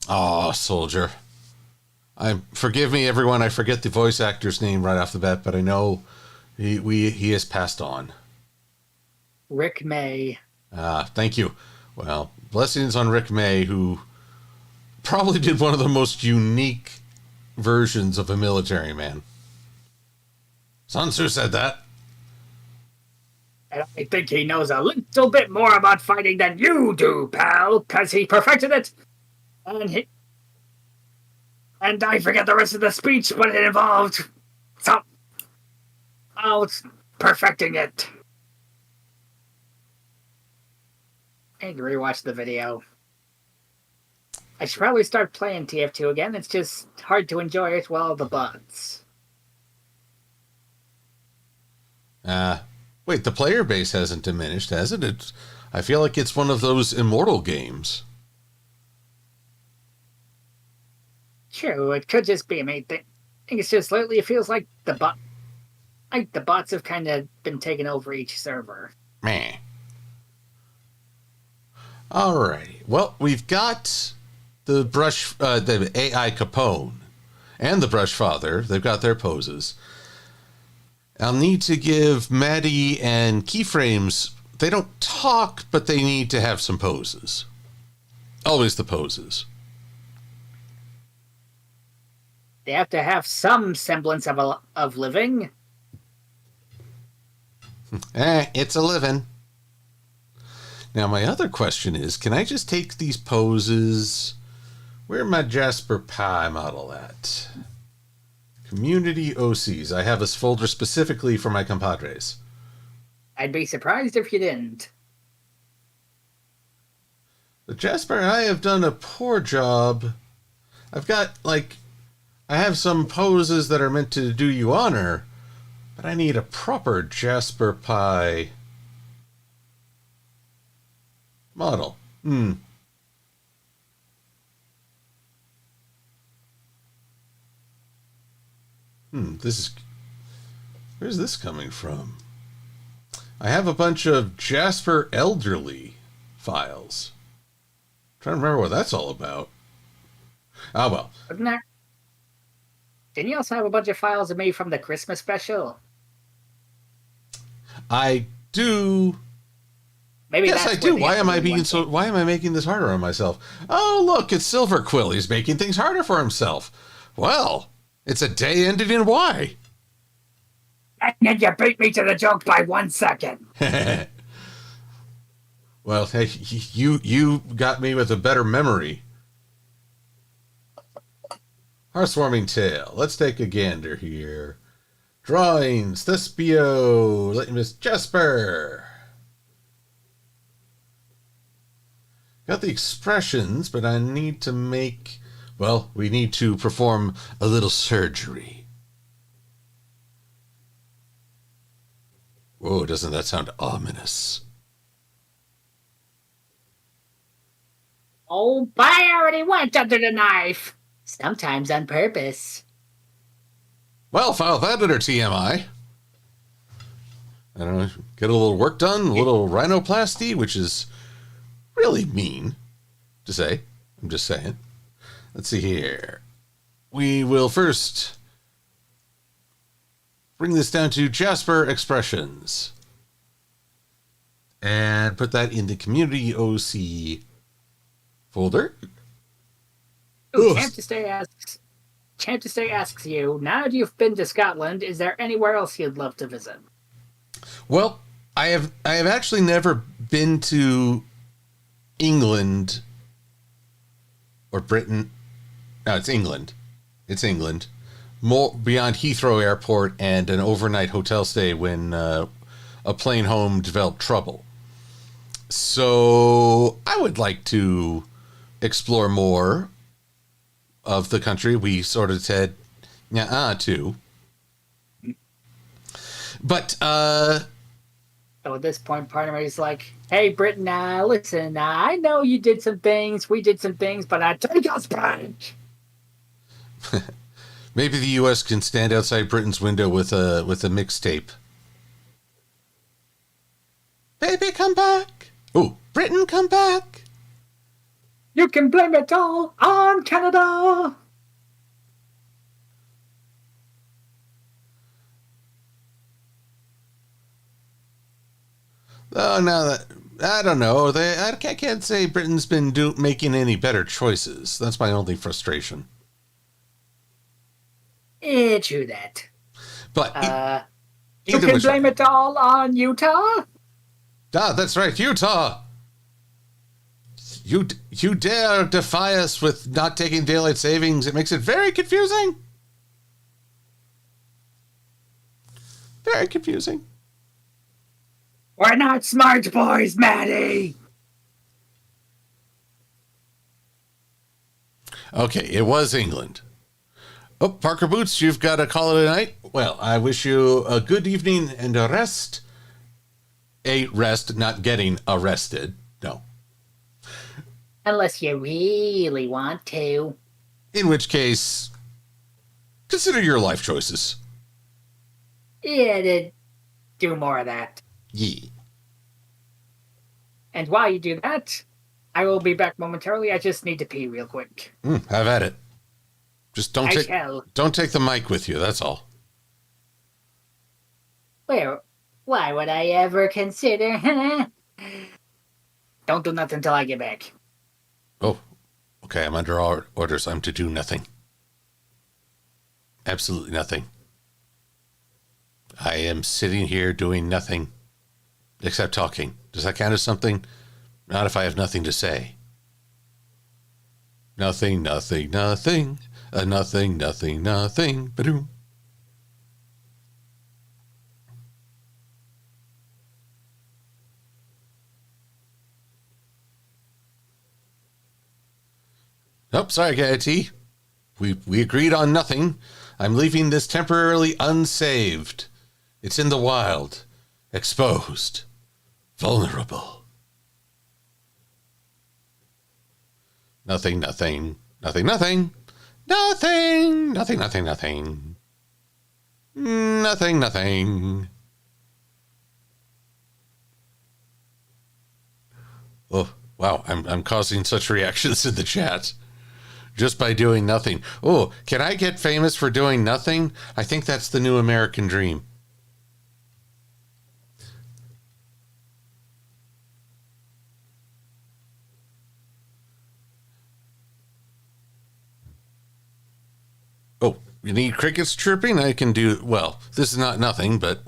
Oh, Soldier. Forgive me, everyone. I forget the voice actor's name right off the bat, but I know he has passed on. Rick May. Thank you. Well, blessings on Rick May, who probably did one of the most unique versions of a military man. Sun Tzu said that. And I think he knows a little bit more about fighting than you do, pal, because he perfected it. And I forget the rest of the speech, but it involved it's perfecting it. I need to rewatch the video. I should probably start playing TF2 again. It's just hard to enjoy it with all the bots. Wait, the player base hasn't diminished, has it? I feel like it's one of those immortal games. True, it could just be a main thing. I think it's just lately it feels like the bots have kind of been taking over each server. Meh. Alrighty. Well, we've got the AI Capone and the Brush Father. They've got their poses. I'll need to give Maddie and keyframes. They don't talk, but they need to have some poses. Always the poses. They have to have some semblance of living. It's a living. Now, my other question is, can I just take these poses? Where my Jasper Pie model at? Community OCs. I have a folder specifically for my compadres. I'd be surprised if you didn't. But Jasper and I have done a poor job. I've got, I have some poses that are meant to do you honor, but I need a proper Jasper Pie model. Where's this coming from? I have a bunch of Jasper Elderly files. I'm trying to remember what that's all about. Oh, well. Didn't you also have a bunch of files of me from the Christmas special? I do. Maybe yes, I do. Why am I making this harder on myself? Oh, look, it's Silver-Quill. He's making things harder for himself. Well, it's a day ended in Y. And then you beat me to the joke by 1 second. Well, hey, you got me with a better memory. Hearthwarming Tale. Let's take a gander here. Drawings. Thespio. Let Miss Jasper. Got the expressions, but I need to make... Well, we need to perform a little surgery. Whoa, doesn't that sound ominous? Oh, but I already went under the knife. Sometimes on purpose. Well, file that under TMI. I don't know, get a little work done, a little rhinoplasty, which is really mean to say. I'm just saying. Let's see here. We will first bring this down to Jasper Expressions and put that in the Community OC folder. Ooh, Champ to Stay asks you, now that you've been to Scotland, is there anywhere else you'd love to visit? Well, I have actually never been to England or Britain. No, it's England. It's England. More beyond Heathrow Airport and an overnight hotel stay when a plane home developed trouble. So I would like to explore more of the country we sort of said to. But so at this point, part of me is like, hey, Britain, listen, I know you did some things, we did some things, but I take us back. Maybe the U.S. can stand outside Britain's window with a mixtape. Baby, come back. Oh, Britain, come back. You can blame it all on Canada. Oh, no, I don't know. I can't say Britain's been making any better choices. That's my only frustration. True that. But you can blame it all on Utah? Ah, that's right, Utah. You dare defy us with not taking daylight savings. It makes it very confusing. Very confusing. We're not smart boys, Maddie. Okay, it was England. Oh, Parker Boots, you've got to call it a night. Well, I wish you a good evening and a rest. A rest, not getting arrested. No. Unless you really want to. In which case, consider your life choices. Yeah, do more of that. Yeah. And while you do that, I will be back momentarily. I just need to pee real quick. Have at it. Just don't take the mic with you, that's all. Why would I ever consider? Don't do nothing until I get back. Oh, okay, I'm under orders. I'm to do nothing. Absolutely nothing. I am sitting here doing nothing except talking. Does that count as something? Not if I have nothing to say. Nothing, nothing, nothing. Nothing, nothing, nothing. Ba-doom. Nope, sorry, KIT. We agreed on nothing. I'm leaving this temporarily unsaved. It's in the wild. Exposed. Vulnerable. Nothing, nothing. Nothing, nothing. Nothing. Nothing, nothing, nothing. Nothing, nothing. Oh, wow. I'm causing such reactions in the chat. Just by doing nothing. Oh, can I get famous for doing nothing? I think that's the new American dream. Oh, you need crickets chirping? I can do, well, this is not nothing, but...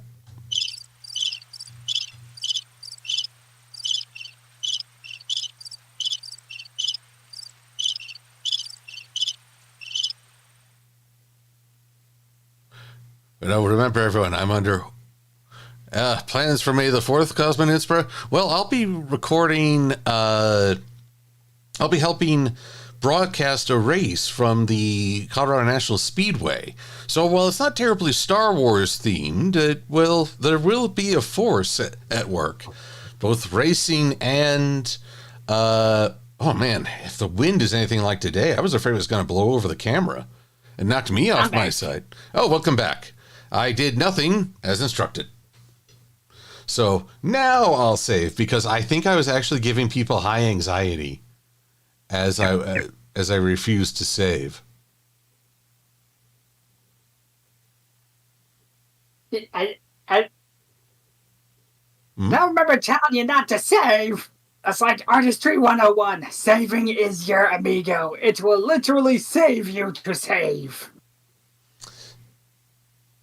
But remember, everyone, I'm under plans for May the 4th, Cosmin Inspira. Well, I'll be recording, I'll be helping broadcast a race from the Colorado National Speedway. So while it's not terribly Star Wars themed, there will be a force at work, both racing and, oh man, if the wind is anything like today, I was afraid it was going to blow over the camera and knock me off my side. Oh, welcome back. I did nothing as instructed. So now I'll save, because I think I was actually giving people high anxiety as I refused to save. I remember telling you not to save. It's like Artistry 101. Saving is your amigo. It will literally save you to save.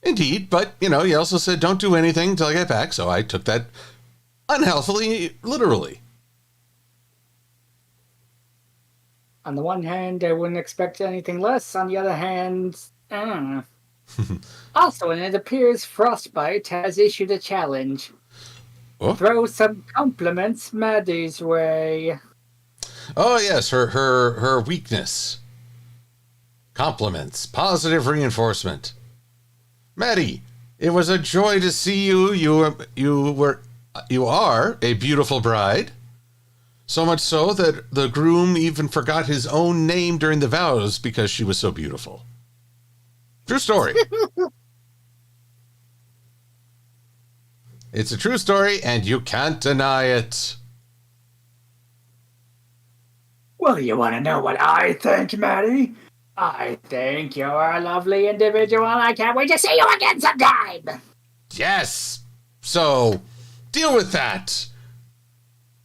Indeed, but, you also said don't do anything until I get back, so I took that unhealthily, literally. On the one hand, I wouldn't expect anything less. On the other hand, Also, and it appears Frostbite has issued a challenge. Oh. Throw some compliments Maddie's way. Oh yes, her weakness. Compliments, positive reinforcement. Maddie, it was a joy to see you. You are a beautiful bride. So much so that the groom even forgot his own name during the vows because she was so beautiful. True story. It's a true story, and you can't deny it. Well, you want to know what I think, Maddie? I think you're a lovely individual. I can't wait to see you again sometime. Yes. So, deal with that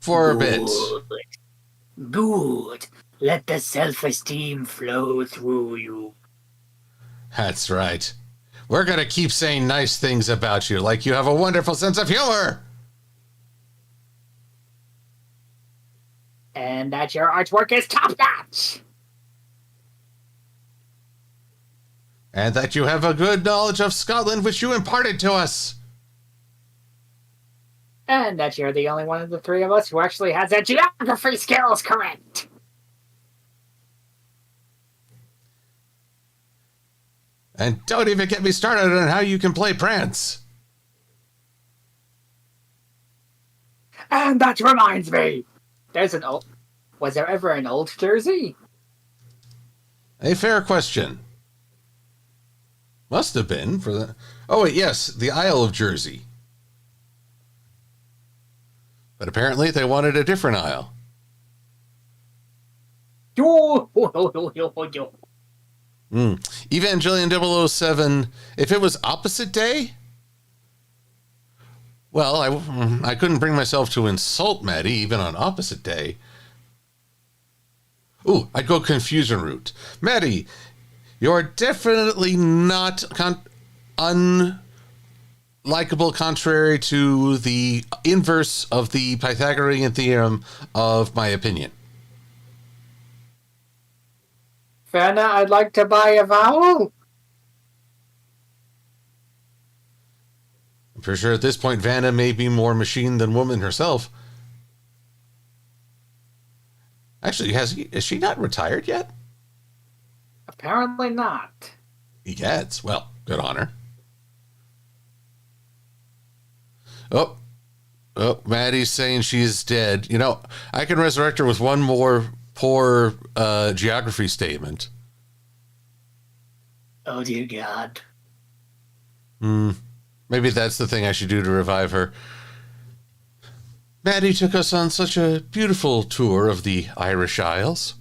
for a bit. Good. Let the self-esteem flow through you. That's right. We're going to keep saying nice things about you, like you have a wonderful sense of humor. And that your artwork is top-notch. And that you have a good knowledge of Scotland, which you imparted to us. And that you're the only one of the three of us who actually has their geography skills correct. And don't even get me started on how you can play Prance. And that reminds me, was there ever an old Jersey? A fair question. Must have been for the... Oh, wait, yes, the Isle of Jersey. But apparently they wanted a different isle. Evangelion 007, if it was opposite day? Well, I couldn't bring myself to insult Maddie even on opposite day. Ooh, I'd go confusion route. Maddie, you're definitely not unlikable, contrary to the inverse of the Pythagorean theorem of my opinion. Vanna, I'd like to buy a vowel. I'm for sure at this point, Vanna may be more machine than woman herself. Actually, is she not retired yet? Apparently not. Yes. Well, good on her. Oh, Maddie's saying she's dead. You know, I can resurrect her with one more poor geography statement. Oh, dear God. Maybe that's the thing I should do to revive her. Maddie took us on such a beautiful tour of the Irish Isles.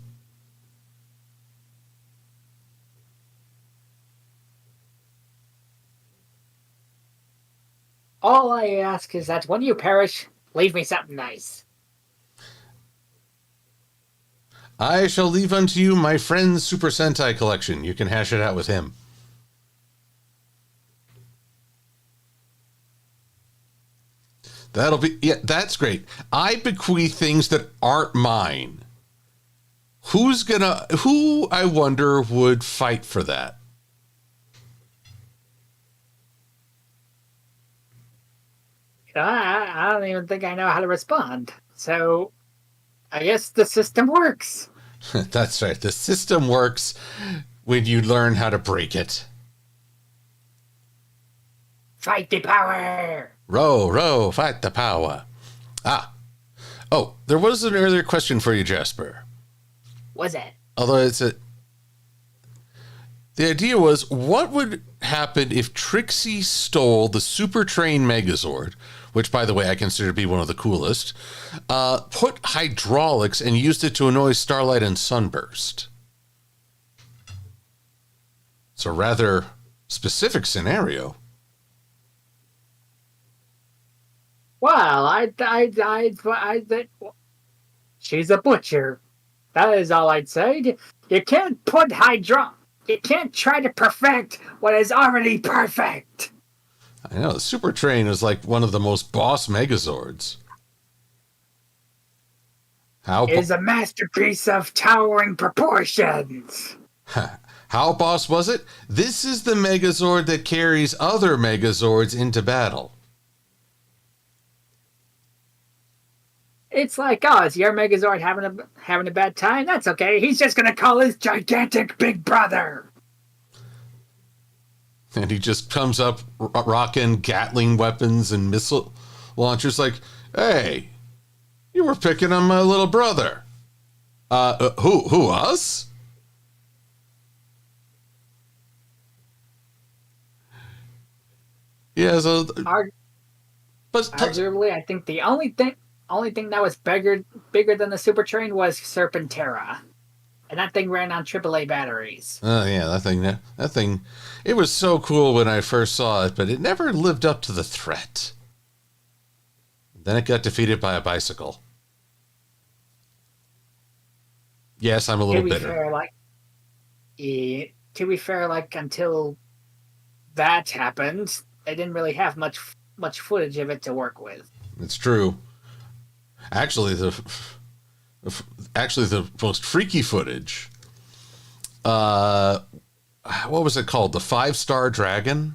All I ask is that when you perish, leave me something nice. I shall leave unto you my friend's Super Sentai collection. You can hash it out with him. That's great. I bequeath things that aren't mine. Who I wonder would fight for that? I don't even think I know how to respond. So, I guess the system works. That's right. The system works when you learn how to break it. Fight the power! Row, fight the power. Oh, there was an earlier question for you, Jasper. Was it? Although the idea was, what would happen if Trixie stole the Super Train Megazord, which, by the way, I consider to be one of the coolest, put hydraulics and used it to annoy Starlight and Sunburst? It's a rather specific scenario. Well, she's a butcher. That is all I'd say. You can't you can't try to perfect what is already perfect. I know, the Super Train is like one of the most boss Megazords. How is a masterpiece of towering proportions. how boss was it? This is the Megazord that carries other Megazords into battle. It's like, oh, is your Megazord having a bad time? That's okay. He's just gonna call his gigantic big brother. And he just comes up rocking Gatling weapons and missile launchers like, hey, you were picking on my little brother. Who, us? Yeah, so... Arguably, I think the only thing that was bigger than the Super Train was Serpentera. And that thing ran on AAA batteries. Oh, yeah, that thing, it was so cool when I first saw it, but it never lived up to the threat. Then it got defeated by a bicycle. Yes, I'm a little bitter. To be fair, like, until that happened, they didn't really have much footage of it to work with. It's true. Actually, the most freaky footage, what was it called? The 5-Star Dragon?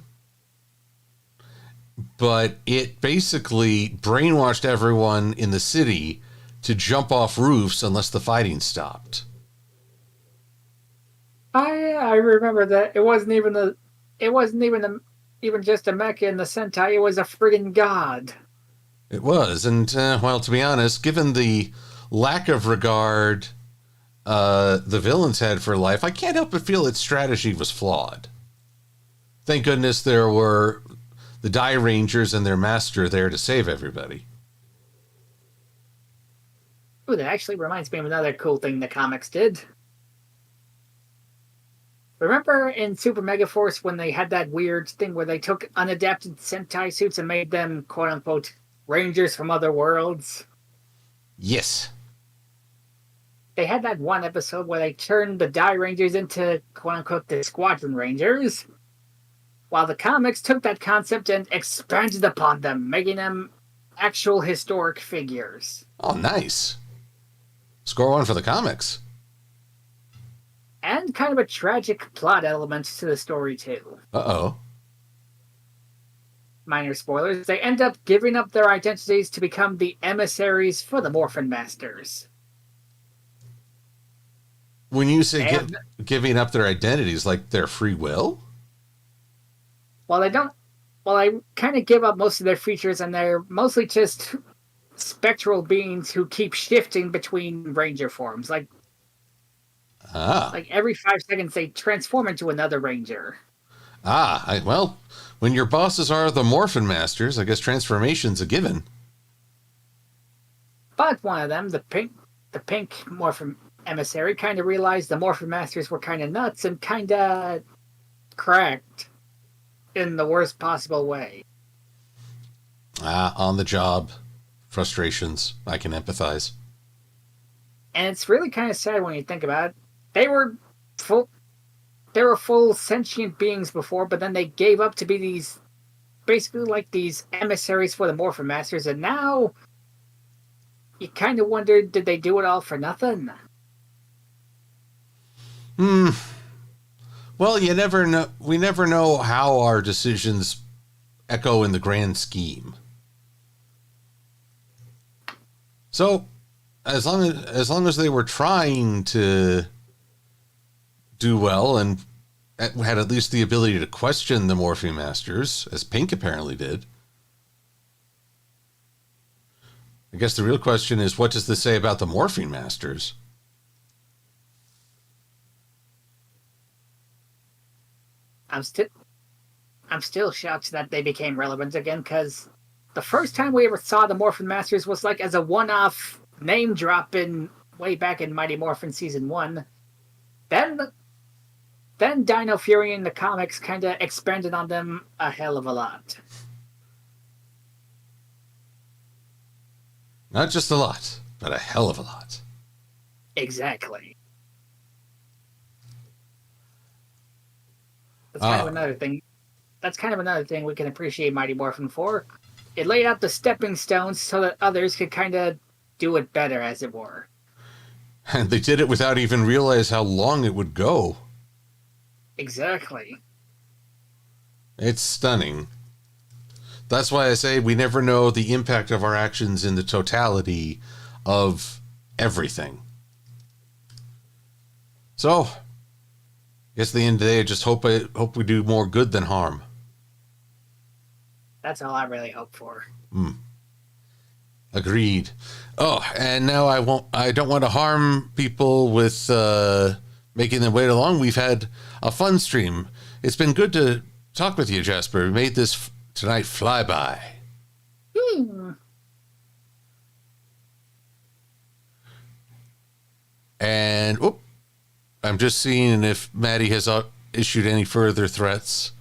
But it basically brainwashed everyone in the city to jump off roofs unless the fighting stopped. I remember that. It wasn't even just a mecha in the Sentai. It was a friggin' god. It was, and well, to be honest, given the lack of regard the villains had for life, I can't help but feel its strategy was flawed. Thank goodness there were the Die Rangers and their master there to save everybody. Ooh, that actually reminds me of another cool thing the comics did. Remember in Super Megaforce when they had that weird thing where they took unadapted Sentai suits and made them, quote-unquote, Rangers from other worlds? Yes. They had that one episode where they turned the Die Rangers into, quote-unquote, the Squadron Rangers, while the comics took that concept and expanded upon them, making them actual historic figures. Oh, nice. Score one for the comics. And kind of a tragic plot element to the story, too. Uh-oh. Minor spoilers, they end up giving up their identities to become the emissaries for the Morphin Masters. When you say giving up their identities, like their free will? Well, they kind of give up most of their features, and they're mostly just spectral beings who keep shifting between Ranger forms. Like every 5 seconds, they transform into another Ranger. Well, when your bosses are the Morphin Masters, I guess transformation's a given. But one of them, the pink Morphin emissary, kind of realized the Morphin Masters were kind of nuts and kind of cracked in the worst possible way. On the job. Frustrations. I can empathize. And it's really kind of sad when you think about it. They were full sentient beings before, but then they gave up to be these, basically like these emissaries for the Morphin Masters, and now you kind of wonder, did they do it all for nothing? Well, you never know. We never know how our decisions echo in the grand scheme. So, as long as they were trying to do well and had at least the ability to question the Morphin Masters, as Pink apparently did, I guess the real question is, what does this say about the Morphin Masters? I'm still shocked that they became relevant again, because the first time we ever saw the Morphin Masters was like as a one-off name drop way back in Mighty Morphin Season 1. Then Dino Fury in the comics kind of expanded on them a hell of a lot. Not just a lot, but a hell of a lot. Exactly. That's kind of another thing. That's kind of another thing we can appreciate Mighty Morphin for. It laid out the stepping stones so that others could kind of do it better, as it were. And they did it without even realize how long it would go. Exactly. It's stunning. That's why I say we never know the impact of our actions in the totality of everything. So, I guess at the end of the day, I just hope we do more good than harm. That's all I really hope for. Agreed. Oh, and now I don't want to harm people with making them wait along. We've had a fun stream. It's been good to talk with you, Jasper. We made this tonight fly by. And I'm just seeing if Maddie has issued any further threats.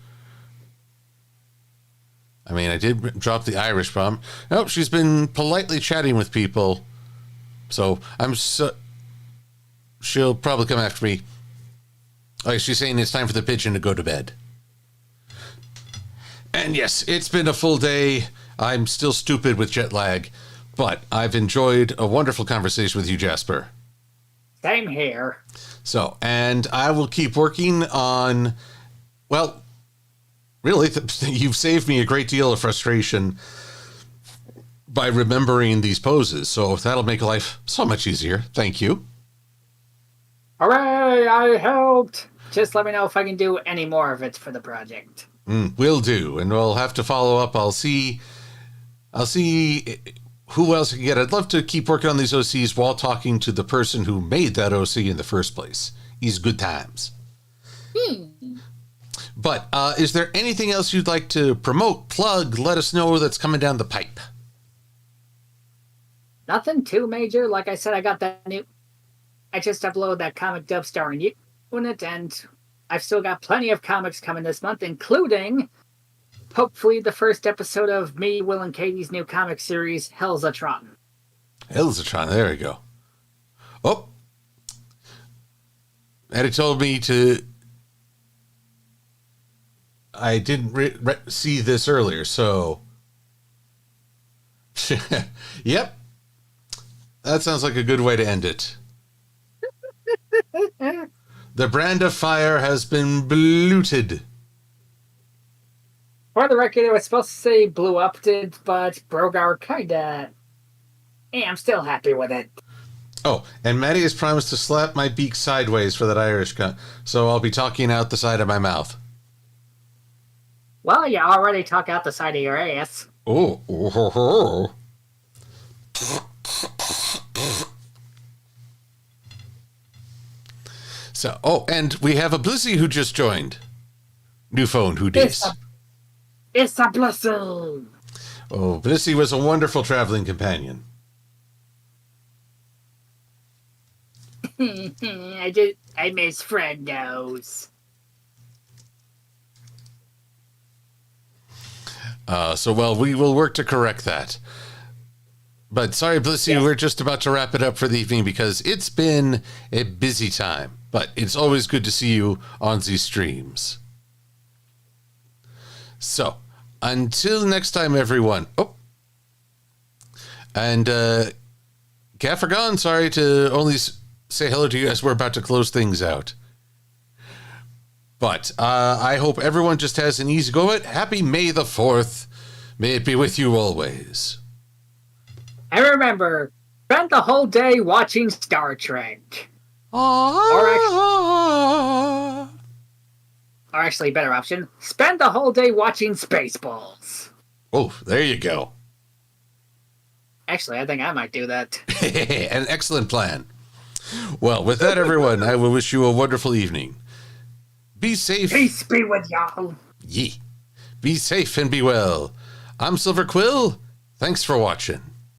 I mean, I did drop the Irish bomb. Nope, she's been politely chatting with people. So she'll probably come after me. Like she's saying it's time for the pigeon to go to bed. And yes, it's been a full day. I'm still stupid with jet lag, but I've enjoyed a wonderful conversation with you, Jasper. Same here. So, and I will keep working on, well, really, you've saved me a great deal of frustration by remembering these poses. So that'll make life so much easier. Thank you. Hooray, I helped. Just let me know if I can do any more of it for the project. Will do. And we'll have to follow up. I'll see who else I can get. I'd love to keep working on these OCs while talking to the person who made that OC in the first place. He's good times. But is there anything else you'd like to promote, plug, let us know that's coming down the pipe? Nothing too major. Like I said, I got that new... I just uploaded that comic dub starring Unit, and I've still got plenty of comics coming this month, including, hopefully, the first episode of me, Will, and Katie's new comic series, Hellzatron. Hellzatron, there we go. Oh! Eddie told me to... I didn't see this earlier, so... Yep. That sounds like a good way to end it. The brand of fire has been bluted. For the record, it was supposed to say blew up, but Brogar kinda... Yeah, I'm still happy with it. Oh, and Maddie has promised to slap my beak sideways for that Irish cut, so I'll be talking out the side of my mouth. Well, you already talk out the side of your ass. Oh. So, and we have a Blissy who just joined. New phone, who dis? It's a blessing. Oh, Blissy was a wonderful traveling companion. I miss friendos. We will work to correct that. But sorry, Blissy, yes. We're just about to wrap it up for the evening because it's been a busy time. But it's always good to see you on these streams. So, until next time, everyone. Oh. And Gaffer Gone, sorry to only say hello to you as we're about to close things out. But I hope everyone just has an easy go of it. Happy May the 4th. May it be with you always. And remember, spend the whole day watching Star Trek. Or actually, better option, spend the whole day watching Spaceballs. Oh, there you go. Actually, I think I might do that. An excellent plan. Well, with that, everyone, I will wish you a wonderful evening. Be safe. Peace be with y'all. Be safe and be well. I'm Silver-Quill. Thanks for watching.